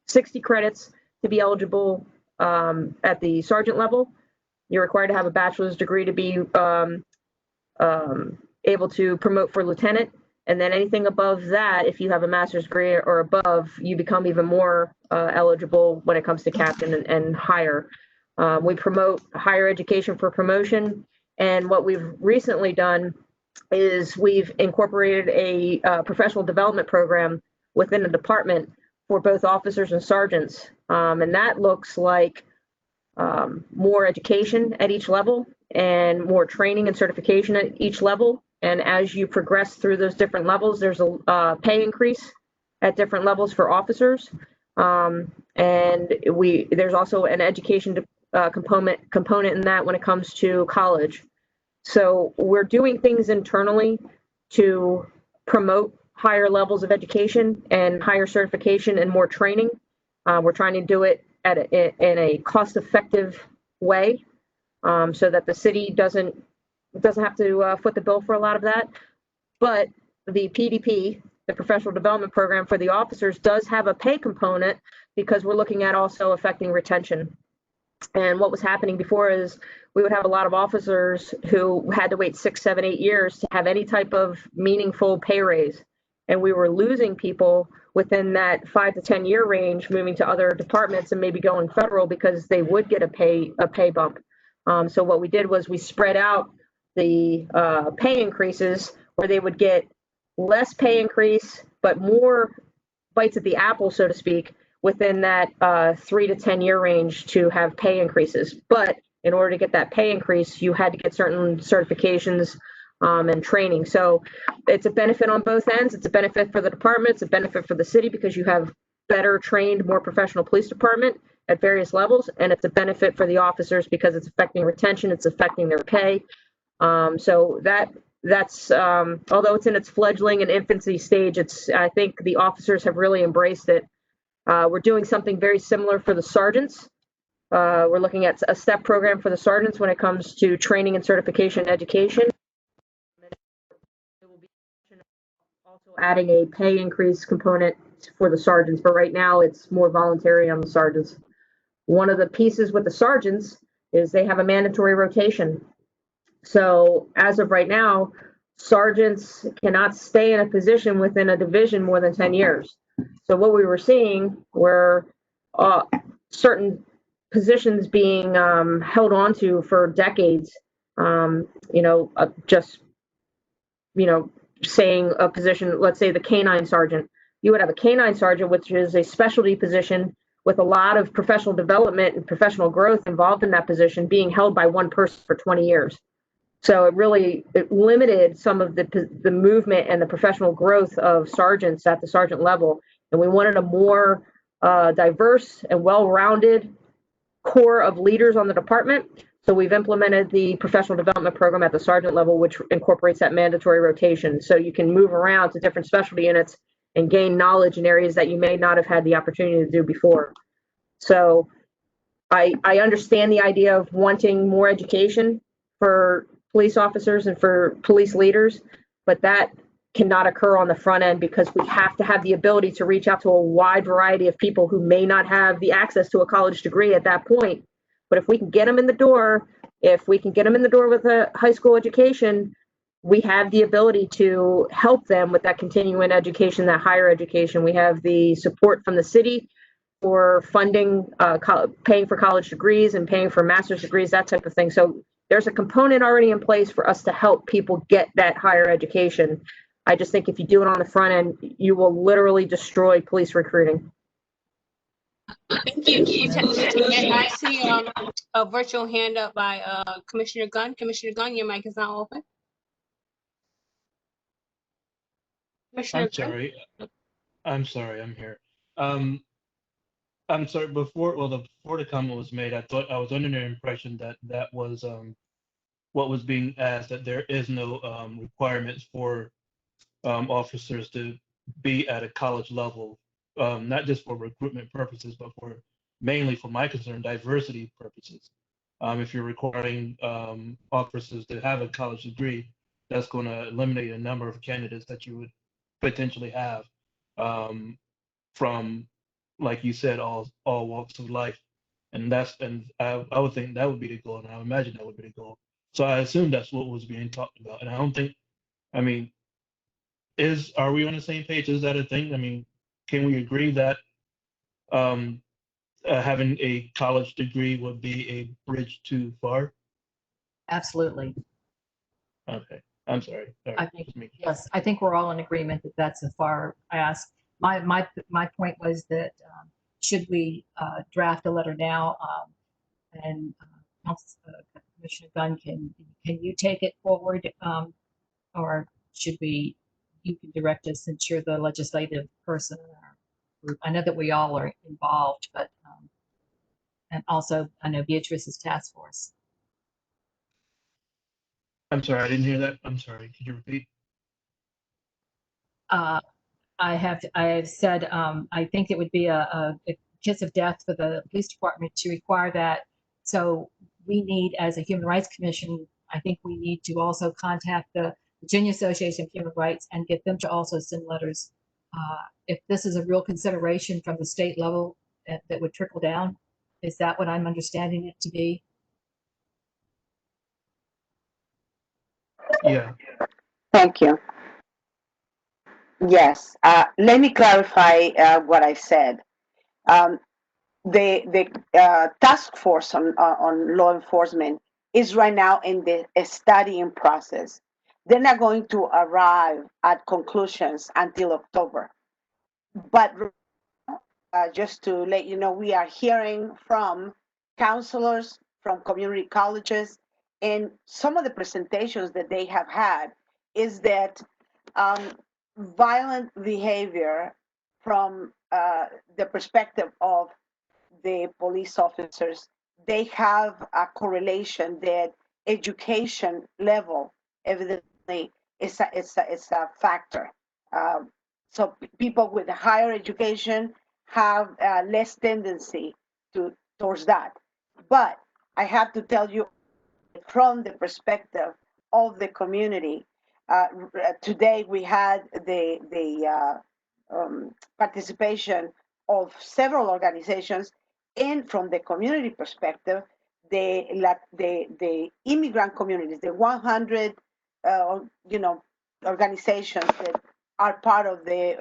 60 credits to be eligible at the sergeant level. You're required to have a bachelor's degree to be able to promote for lieutenant. And then anything above that, if you have a master's degree or above, you become even more eligible when it comes to captain and higher. We promote higher education for promotion. And what we've recently done is we've incorporated a professional development program within the department for both officers and sergeants. And that looks like more education at each level and more training and certification at each level. And as you progress through those different levels, there's a pay increase at different levels for officers. And there's also an education component in that when it comes to college. So we're doing things internally to promote higher levels of education and higher certification and more training. We're trying to do it in a cost-effective way so that the city doesn't have to foot the bill for a lot of that. But the PDP, the professional development program for the officers, does have a pay component because we're looking at also affecting retention. And what was happening before is we would have a lot of officers who had to wait 6, 7, 8 years to have any type of meaningful pay raise. And we were losing people within that 5 to 10 year range, moving to other departments and maybe going federal because they would get a pay bump. So what we did was we spread out the pay increases where they would get less pay increase, but more bites at the apple, so to speak, within that 3 to 10 year range to have pay increases. But in order to get that pay increase, you had to get certain certifications and training. So it's a benefit on both ends. It's a benefit for the department. It's a benefit for the city because you have better trained, more professional police department at various levels. And it's a benefit for the officers because it's affecting retention. It's affecting their pay. So that's although it's in its fledgling and infancy stage, I think the officers have really embraced it. We're doing something very similar for the sergeants. We're looking at a STEP program for the sergeants when it comes to training and certification education. It will be also adding a pay increase component for the sergeants, but right now it's more voluntary on the sergeants. One of the pieces with the sergeants is they have a mandatory rotation. So as of right now, sergeants cannot stay in a position within a division more than 10 years. So what we were seeing were certain positions being held onto for decades. Saying a position, let's say the canine sergeant, you would have a canine sergeant, which is a specialty position with a lot of professional development and professional growth involved in that position, being held by one person for 20 years. So it limited some of the movement and the professional growth of sergeants at the sergeant level. And we wanted a more diverse and well-rounded core of leaders on the department. So we've implemented the professional development program at the sergeant level, which incorporates that mandatory rotation. So you can move around to different specialty units and gain knowledge in areas that you may not have had the opportunity to do before. So I understand the idea of wanting more education for police officers and for police leaders, but that cannot occur on the front end because we have to have the ability to reach out to a wide variety of people who may not have the access to a college degree at that point. But if we can get them in the door, with a high school education, we have the ability to help them with that continuing education, that higher education. We have the support from the city for funding, paying for college degrees and paying for master's degrees, that type of thing. So there's a component already in place for us to help people get that higher education. I just think if you do it on the front end, you will literally destroy police recruiting. Thank you. And I see a virtual hand up by Commissioner Gunn. Commissioner Gunn, your mic is now open. Commissioner I'm Gunn? sorry. I'm sorry. I'm here. I'm sorry. Before the comment was made, I thought I was under the impression that that was what was being asked. That there is no requirements for officers to be at a college level, not just for recruitment purposes, but for mainly, for my concern, diversity purposes. If you're requiring officers to have a college degree, that's going to eliminate a number of candidates that you would potentially have from, like you said, all walks of life. And I would think that would be the goal, and I would imagine that would be the goal. So I assume that's what was being talked about. And I don't think, I mean, are we on the same page? Is that a thing? I mean, can we agree that having a college degree would be a bridge too far? Absolutely. Okay, I'm sorry. I think, yes, I think we're all in agreement that that's a far ask. My point was that should we draft a letter now, and Commissioner Gunn, can you take it forward, or should we? You can direct us since you're the legislative person in our group. I know that we all are involved, but and also I know Beatrice's task force. I'm sorry, I didn't hear that. I'm sorry. Could you repeat? I have said I think it would be a kiss of death for the police department to require that. So we need, as a Human Rights Commission, I think we need to also contact the Virginia Association of Human Rights and get them to also send letters. If this is a real consideration from the state level that would trickle down, is that what I'm understanding it to be? Yeah. Thank you. Yes, let me clarify what I said. The task force on law enforcement is right now in the studying process. They're not going to arrive at conclusions until October. But just to let you know, we are hearing from counselors, from community colleges, and some of the presentations that they have had is that violent behavior from the perspective of the police officers, they have a correlation that education level evidently is a factor. So people with higher education have less tendency towards that. But I have to tell you, from the perspective of the community, today we had the participation of several organizations, and from the community perspective, the immigrant communities, the 100 organizations that are part of the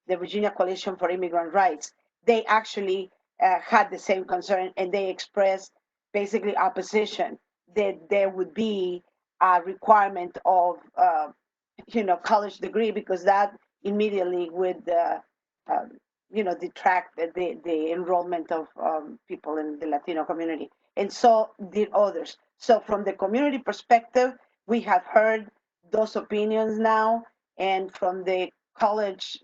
Virginia Coalition for Immigrant Rights, they actually had the same concern, and they expressed basically opposition that there would be a requirement of college degree, because that immediately would detract the enrollment of people in the Latino community, and so did others. So from the community perspective, we have heard those opinions now, and from the college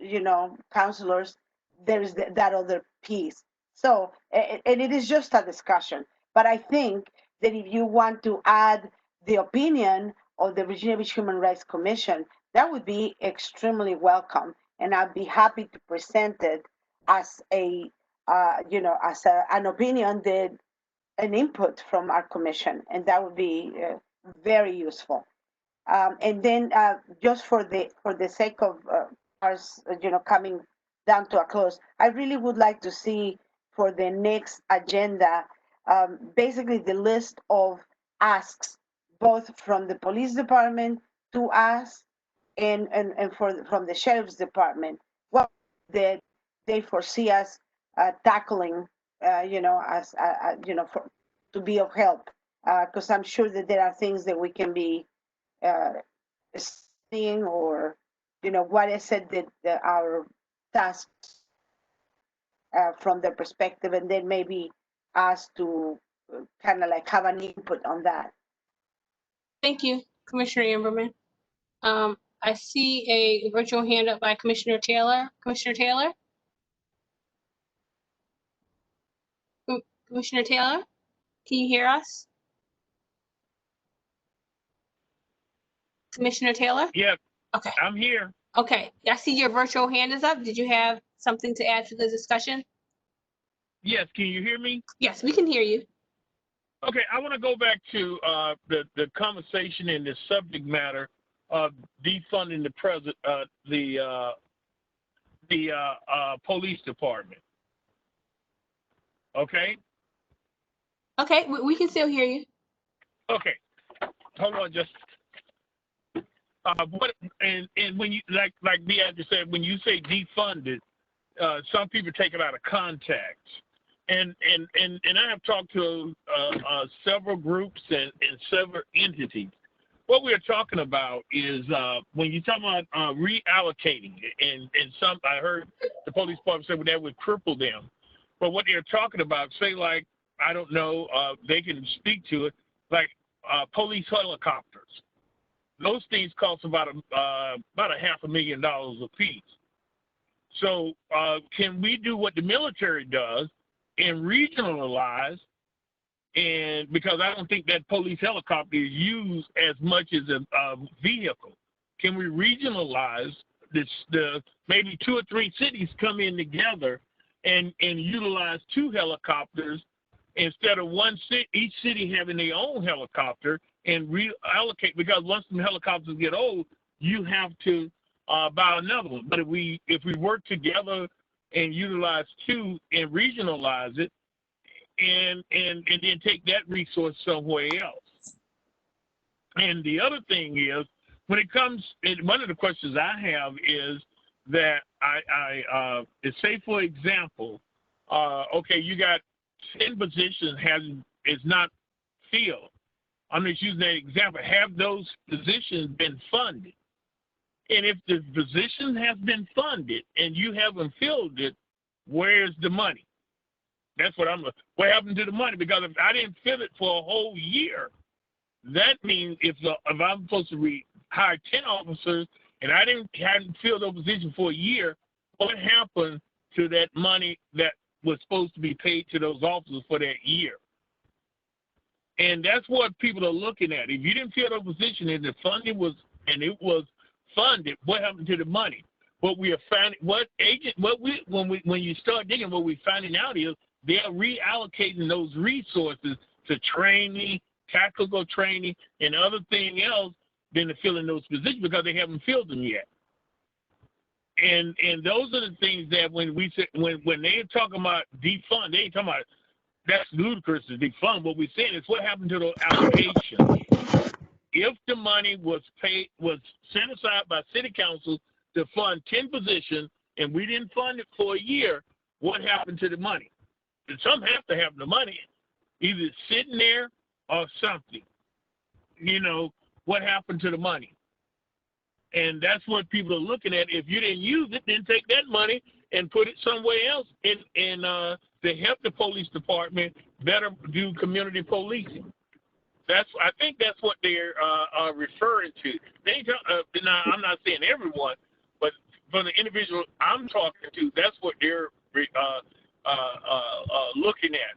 counselors, there is that other piece. So, and it is just a discussion, but I think that if you want to add the opinion of the Virginia Beach Human Rights Commission, that would be extremely welcome, and I'd be happy to present it as an opinion, that an input from our commission, and that would be very useful. And then just for the sake of ours, coming down to a close, I really would like to see for the next agenda basically the list of asks, both from the police department to us and from the sheriff's department, what that they foresee us tackling, as to be of help, because I'm sure that there are things that we can be seeing or what is it that our tasks from their perspective, and then maybe us to kind of like have an input on that. Thank you, Commissioner Amberman. I see a virtual hand up by Commissioner Taylor. Commissioner Taylor? Commissioner Taylor, can you hear us? Commissioner Taylor? Yep. Okay. I'm here. Okay, I see your virtual hand is up. Did you have something to add to the discussion? Yes, can you hear me? Yes, we can hear you. Okay, I want to go back to the conversation and the subject matter of defunding the police department. Okay. Okay, we can still hear you. Okay, hold on, just what and when you like Beatrice said, when you say defunded, some people take it out of context. And I have talked to several groups and several entities. What we're talking about is when you talk about reallocating, and some I heard the police department say, well, that would cripple them. But what they're talking about, say like, I don't know, they can speak to it, like police helicopters. Those things cost about $500,000 a piece. So can we do what the military does and regionalize? And because I don't think that police helicopter is used as much as a vehicle, can we regionalize this? Maybe 2 or 3 cities come in together and utilize 2 helicopters instead of one city, each city having their own helicopter, and reallocate, because once the helicopters get old, you have to buy another one. But if we work together and utilize 2 and regionalize it, and then take that resource somewhere else. And the other thing is, when it comes, and one of the questions I have is that I say, for example, okay, you got 10 positions is not filled. I'm just using that example. Have those positions been funded? And if the position has been funded and you haven't filled it, where's the money? That's what what happened to the money? Because if I didn't fill it for a whole year, that means if I'm supposed to hire 10 officers and I hadn't filled those positions for a year, what happened to that money that was supposed to be paid to those officers for that year? And that's what people are looking at. If you didn't fill those positions and the funding was funded, what happened to the money? What we are finding, when you start digging, what we're finding out is they're reallocating those resources to training, tactical training, and other thing else than to fill in those positions because they haven't filled them yet. And those are the things that when they're talking about defund, they ain't talking about that's ludicrous to defund. What we're saying is what happened to those allocations. If the money was set aside by city council to fund 10 positions and we didn't fund it for a year, what happened to the money? And some have to have the money, either sitting there or something. What happened to the money? And that's what people are looking at. If you didn't use it, then take that money and put it somewhere else to help the police department better do community policing. I think that's what they're referring to. Now, I'm not saying everyone, but for the individual I'm talking to, that's what they're looking at.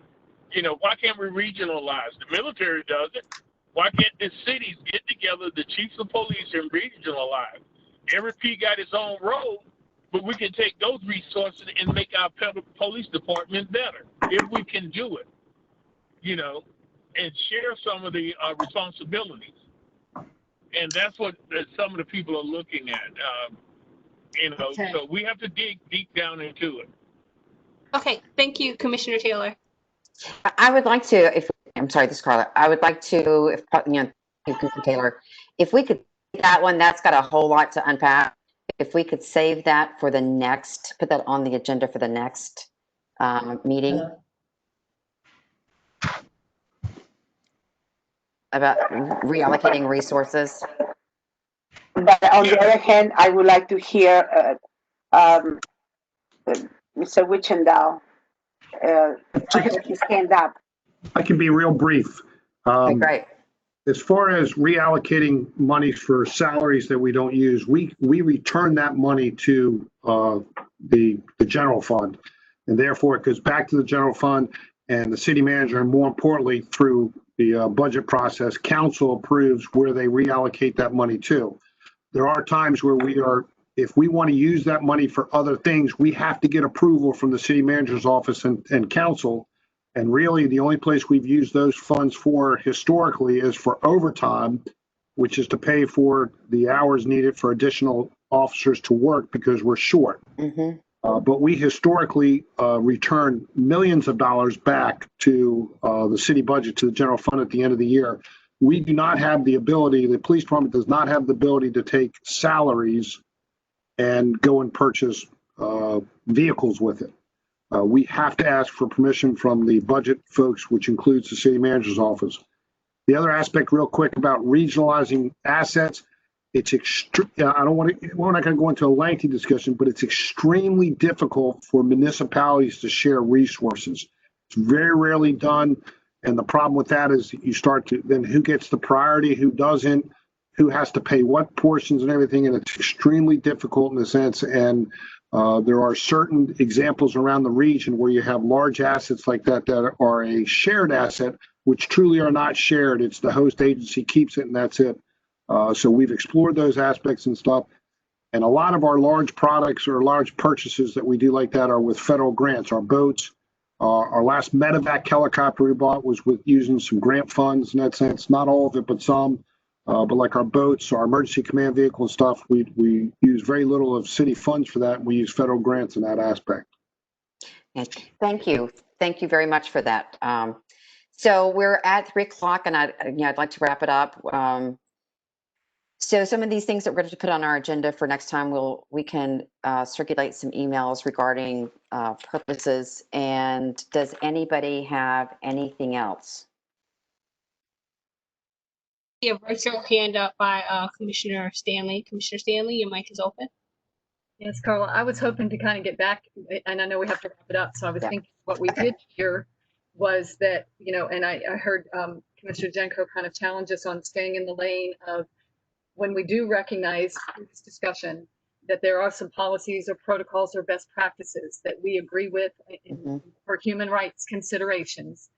Why can't we regionalize? The military does it. Why can't the cities get together, the chiefs of police, and regionalize? Every P got its own road, but we can take those resources and make our police department better if we can do it, and share some of the responsibilities. And that's what some of the people are looking at. Okay. So we have to dig deep down into it. Okay, thank you, Commissioner Taylor. I would like to, I'm sorry, this is Carla. I would like to, Commissioner Taylor, if we could, that one, that's got a whole lot to unpack. If we could save that for the next, put that on the agenda for the next meeting. About reallocating resources. But on the other hand, I would like to hear Mr. Wichendahl. I heard his hand up. I can be real brief. Okay, great. As far as reallocating money for salaries that we don't use, we return that money to the general fund. And therefore it goes back to the general fund, and the city manager, and more importantly, through the budget process, council approves where they reallocate that money to. There are times where if we want to use that money for other things, we have to get approval from the city manager's office and council. And really, the only place we've used those funds for historically is for overtime, which is to pay for the hours needed for additional officers to work because we're short. Mm-hmm. But we historically return millions of dollars back to the city budget, to the general fund at the end of the year. We do not have the ability, the police department does not have the ability to take salaries and go and purchase vehicles with it. We have to ask for permission from the budget folks, which includes the city manager's office. The other aspect real quick about regionalizing assets, it's we're not going to go into a lengthy discussion, but it's extremely difficult for municipalities to share resources. It's very rarely done. And the problem with that is you start to, then who gets the priority, who doesn't, who has to pay what portions and everything. And it's extremely difficult in a sense. And there are certain examples around the region where you have large assets like that that are a shared asset, which truly are not shared. It's the host agency keeps it and that's it. So we've explored those aspects and stuff. And a lot of our large products or large purchases that we do like that are with federal grants. Our boats, our last medevac helicopter we bought was with using some grant funds in that sense. Not all of it, but some. But like our boats, our emergency command vehicle and stuff, we use very little of city funds for that. And we use federal grants in that aspect. Thank you. Thank you very much for that. So we're at 3 o'clock and I'd like to wrap it up. So some of these things that we're going to put on our agenda for next time, we can circulate some emails regarding purposes. And does anybody have anything else? A virtual hand up by Commissioner Stanley. Commissioner Stanley, your mic is open. Yes, Carla, I was hoping to kind of get back, and I know we have to wrap it up. So I was thinking what we did here was that, and I heard Commissioner Jenko kind of challenge us on staying in the lane of when we do recognize through this discussion that there are some policies or protocols or best practices that we agree with for human rights considerations.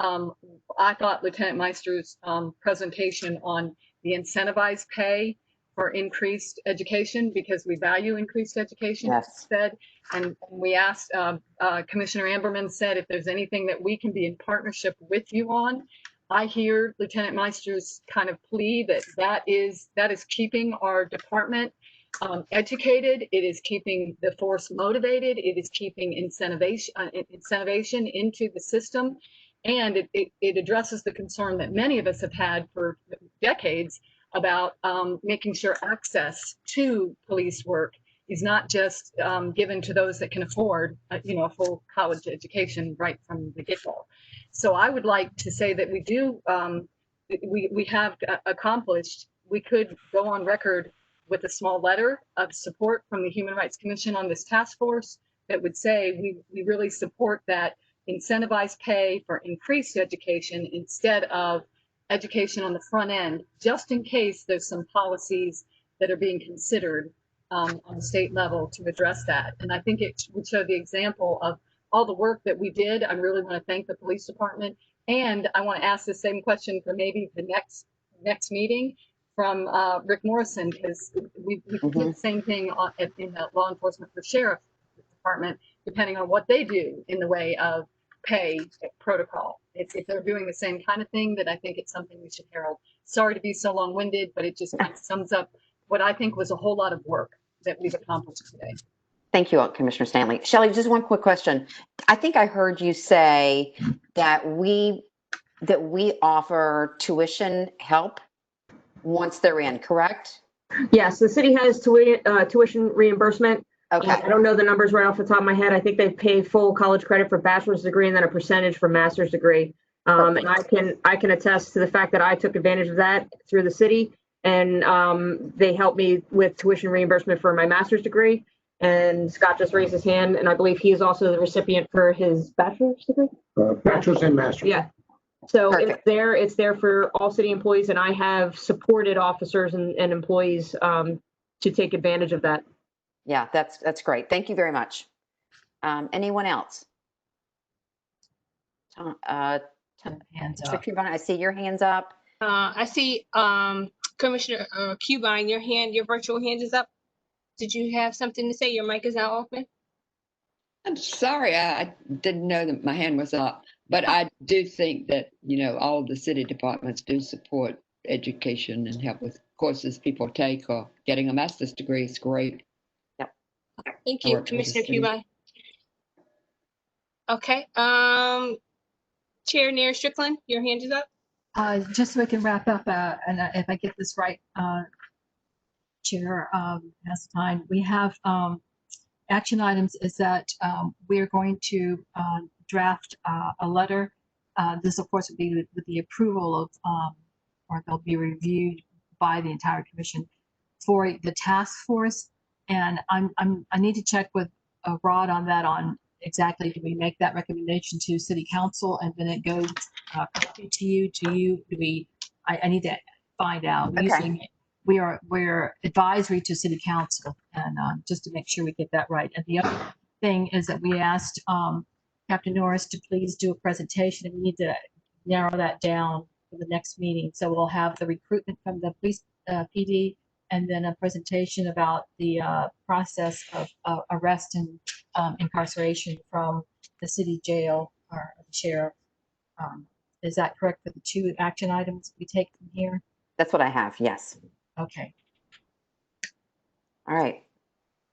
I thought Lieutenant Meister's presentation on the incentivized pay for increased education, because we value increased education, yes, said, and we asked, Commissioner Amberman said, if there's anything that we can be in partnership with you on. I hear Lieutenant Meister's kind of plea that is keeping our department educated. It is keeping the force motivated. It is keeping incentivation into the system. And it addresses the concern that many of us have had for decades about making sure access to police work is not just given to those that can afford, a full college education right from the get-go. So I would like to say that we do, we have accomplished, we could go on record with a small letter of support from the Human Rights Commission on this task force that would say we really support that incentivized pay for increased education instead of education on the front end, just in case there's some policies that are being considered on the state level to address that. And I think it would show the example of all the work that we did. I really want to thank the police department. And I want to ask the same question for maybe the next meeting from Rick Morrison, because we did the same thing in the law enforcement for sheriff department, depending on what they do in the way of pay protocol. If they're doing the same kind of thing, that I think it's something we should herald. Sorry to be so long-winded, but it just kind of sums up what I think was a whole lot of work that we've accomplished today. Thank you, Commissioner Stanley. Shelley, just one quick question. I think I heard you say that we offer tuition help once they're in, correct? Yes, the city has tuition reimbursement. Okay. I don't know the numbers right off the top of my head. I think they pay full college credit for bachelor's degree and then a percentage for master's degree. And I can attest to the fact that I took advantage of that through the city. and they helped me with tuition reimbursement for my master's degree. And Scott just raised his hand, and I believe he is also the recipient for his bachelor's degree. Bachelor's and master's. Yeah. So Perfect. it's there for all city employees, and I have supported officers and employees to take advantage of that. Yeah, that's great. Thank you very much. Anyone else? Hands Mr. up. Cubine, I see your hands up. I see Commissioner Cubine, your virtual hand is up. Did you have something to say? Your mic is now open. I'm sorry, I didn't know that my hand was up, but I do think that, all the city departments do support education and help with courses people take, or getting a master's degree is great. Thank I you, work for the Commissioner city. Cubine. Okay. Chair Nair Strickland, your hand is up. Just so we can wrap up, and if I get this right, Chair, has time. We have action items is that we're going to draft a letter. This, of course, would be with the approval of, or they'll be reviewed by the entire commission for the task force. And I need to check with Rod on that, on exactly, do we make that recommendation to city council and then it goes to you, do we, I need to find out. Okay. Usually we're advisory to city council, and just to make sure we get that right. And the other thing is that we asked Captain Norris to please do a presentation, and we need to narrow that down for the next meeting. So we'll have the recruitment from the police PD, and then a presentation about the process of arrest and incarceration from the city jail or the sheriff. Is that correct for the two action items we take from here? That's what I have, yes. Okay. All right.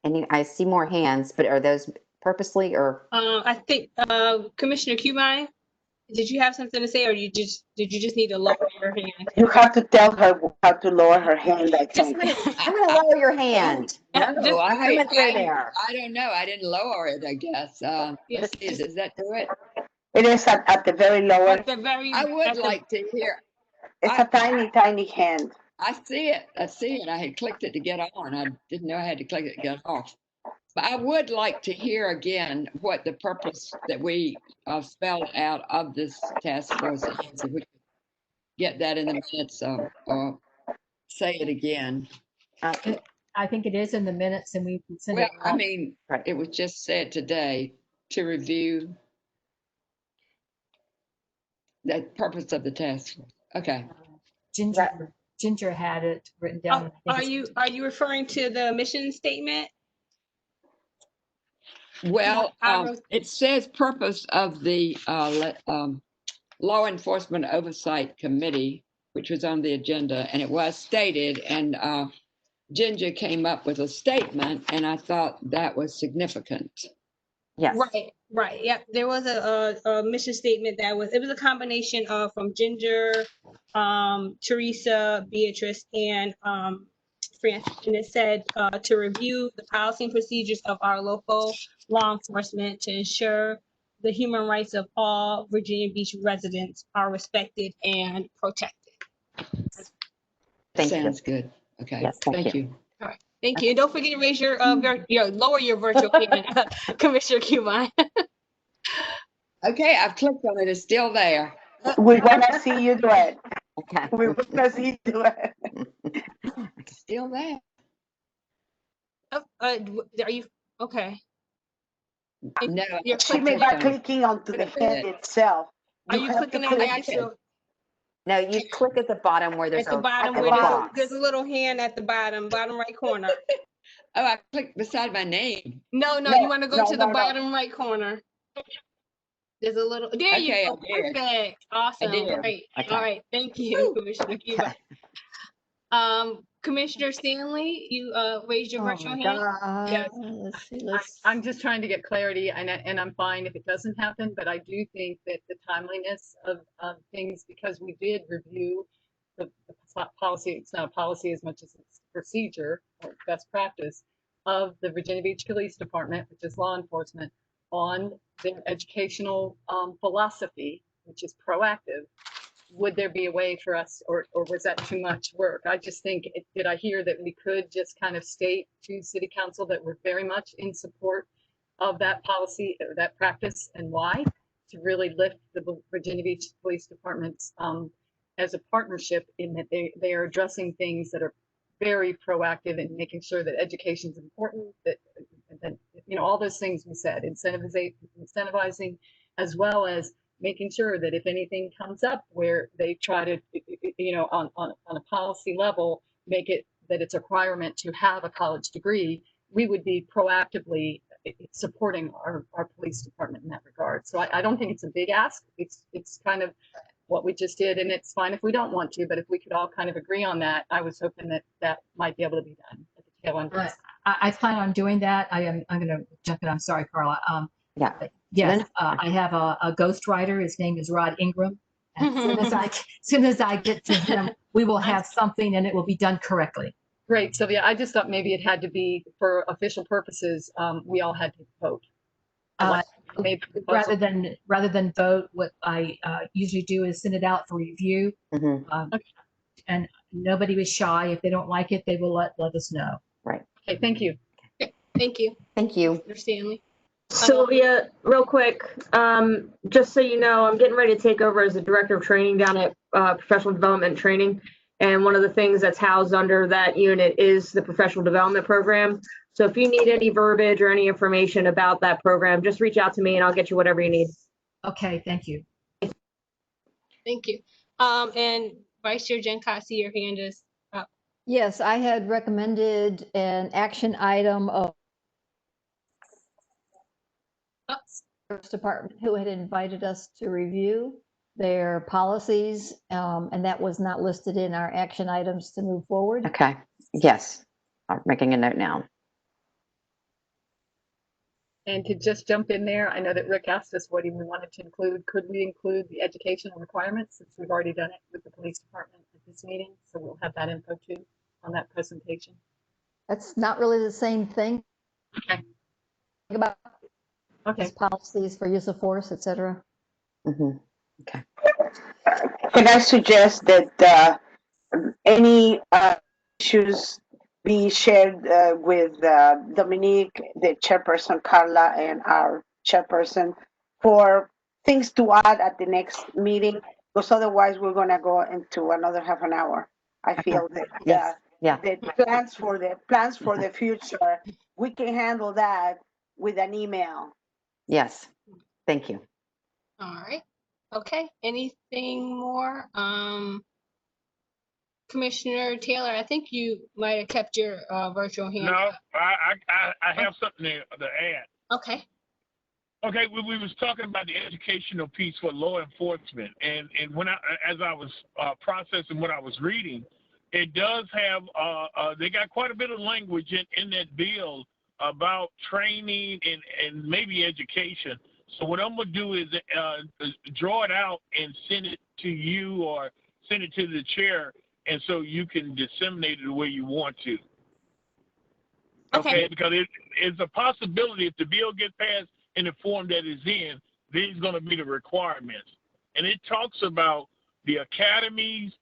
And I see more hands, but are those purposely or? I think Commissioner Cubine, did you have something to say, or did you just need to lower your hand? You have to tell her how to lower her hand, I think. I'm gonna lower your hand. No, Coming through there. I don't know. I didn't lower it, I guess. Yes. Does that do it? It is at the very lower. At the very. I would like to hear. It's a tiny, tiny hand. I see it. I see it. I had clicked it to get on. I didn't know I had to click it to get off. But I would like to hear again what the purpose that we spelled out of this task force is. If we could get that in the minutes, or say it again. I think it is in the minutes, and we can send Well, it. I mean, it was just said today to review the purpose of the task force. Okay. Ginger had it written down. Are you referring to the mission statement? Well, it says purpose of the Law Enforcement Oversight Committee, which was on the agenda, and it was stated, and Ginger came up with a statement, and I thought that was significant. Yes. Right. Yep. There was a mission statement it was a combination of from Ginger, Teresa, Beatrice, and Francis, and it said to review the policy and procedures of our local law enforcement to ensure the human rights of all Virginia Beach residents are respected and protected. Sounds good. Okay. Yes, thank you. All right. Thank you. And don't forget to raise your lower your virtual hand, Commissioner Cubine. Okay, I've clicked on it. It's still there. We want to see you do it. Okay. We want to see you do it. It's still there. Are you okay? No, She may be clicking onto the hand itself. Are you clicking on the actual? No, you click at the bottom where there's At the bottom where there's a little hand at the bottom right corner. Oh, I clicked beside my name. No, you want to go to the bottom right corner. There's a little, there you go, perfect, awesome, great. Okay. All right, thank you, Commissioner Cuba. Commissioner Stanley, you raised your virtual hand. Yes. I'm just trying to get clarity, and I'm fine if it doesn't happen, but I do think that the timeliness of things, because we did review the policy, it's not a policy as much as it's procedure or best practice of the Virginia Beach Police Department, which is law enforcement, on their educational philosophy, which is proactive. would there be a way for us, or was that too much work? I just think, did I hear that we could just kind of state to City Council that we're very much in support of that policy, or that practice, and why? To really lift the Virginia Beach Police Department's as a partnership, in that they are addressing things that are very proactive in making sure that education is important, that all those things we said, incentivizing, as well as making sure that if anything comes up where they try to, on a policy level, make it that it's a requirement to have a college degree, we would be proactively supporting our police department in that regard. So I don't think it's a big ask. It's kind of what we just did, and it's fine if we don't want to, but if we could all kind of agree on that, I was hoping that might be able to be done at the tail end. I plan on doing that. I'm going to jump in. I'm sorry, Carla. Yeah. Yes, I have a ghostwriter. His name is Rod Ingram. As soon as I get to him, we will have something and it will be done correctly. Great, Sylvia. I just thought maybe it had to be for official purposes. We all had to vote. Rather than vote, what I usually do is send it out for review. And nobody was shy. If they don't like it, they will let us know. Right. Okay, thank you. Thank you. Thank you. Mr. Stanley. Sylvia, real quick, just so you know, I'm getting ready to take over as the director of training down at Professional Development and Training. And one of the things that's housed under that unit is the professional development program. So if you need any verbiage or any information about that program, just reach out to me and I'll get you whatever you need. Okay, thank you. Thank you. And Vice Chair Jen, I see your hand is up. Yes, I had recommended an action item of Sheriff's Department, who had invited us to review their policies, and that was not listed in our action items to move forward. Okay. Yes. I'm making a note now. And to just jump in there, I know that Rick asked us what he wanted to include. Could we include the educational requirements, since we've already done it with the police department at this meeting? So we'll have that info too on that presentation. That's not really the same thing. Okay. Think about okay. Policies for use of force, etc. Okay. Can I suggest that any issues be shared with Dominique, the chairperson, Carla, and our chairperson, for things to add at the next meeting? Because otherwise, we're going to go into another half an hour. I feel that the plans for the future, we can handle that with an email. Yes. Thank you. All right. Okay. Anything more? Commissioner Taylor, I think you might have kept your virtual hand. No, I have something to add. Okay. Okay, we was talking about the educational piece for law enforcement, and when as I was processing what I was reading, it does have they got quite a bit of language in that bill about training and maybe education. So what I'm gonna do is draw it out and send it to you or send it to the chair, and so you can disseminate it the way you want to. Okay, because it's a possibility if the bill gets passed in the form that it's in, these are going to be the requirements. And it talks about the academies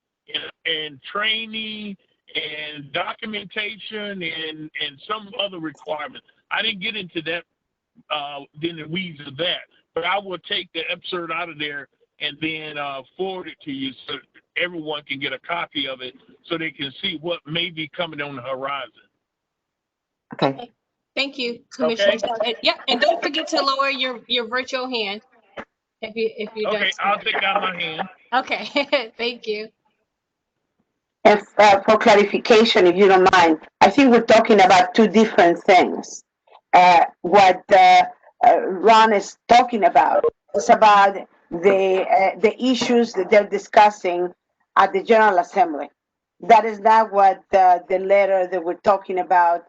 and training and documentation and some other requirements. I didn't get into that, in the weeds of that, but I will take the excerpt out of there and then forward it to you so everyone can get a copy of it so they can see what may be coming on the horizon. Okay. Thank you, Commissioner. Okay. Yeah, and don't forget to lower your virtual hand if you okay, I'll take down my hand. Okay, thank you. And for clarification, if you don't mind, I think we're talking about two different things. What Ron is talking about is about the issues that they're discussing at the General Assembly. That is not what the letter that we're talking about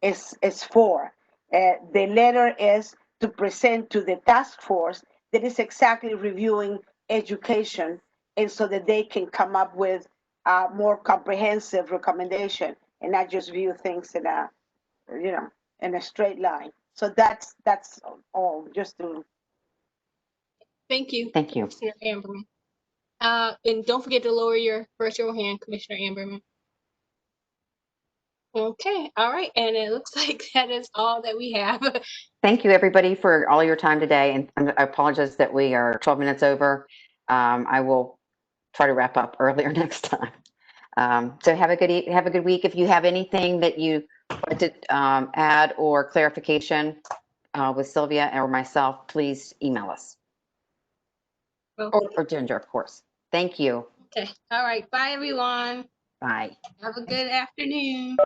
is for. The letter is to present to the task force that is exactly reviewing education, and so that they can come up with a more comprehensive recommendation and not just view things in a straight line. So that's all. Just to. Thank you. Thank you. Commissioner Amberman. And don't forget to lower your virtual hand, Commissioner Amberman. Okay, all right, and it looks like that is all that we have. Thank you, everybody, for all your time today. And I apologize that we are 12 minutes over. I will try to wrap up earlier next time. So have a good week. If you have anything that you want to add or clarification with Sylvia or myself, please email us. Okay. Or Ginger, of course. Thank you. Okay, all right, bye, everyone. Bye. Have a good afternoon.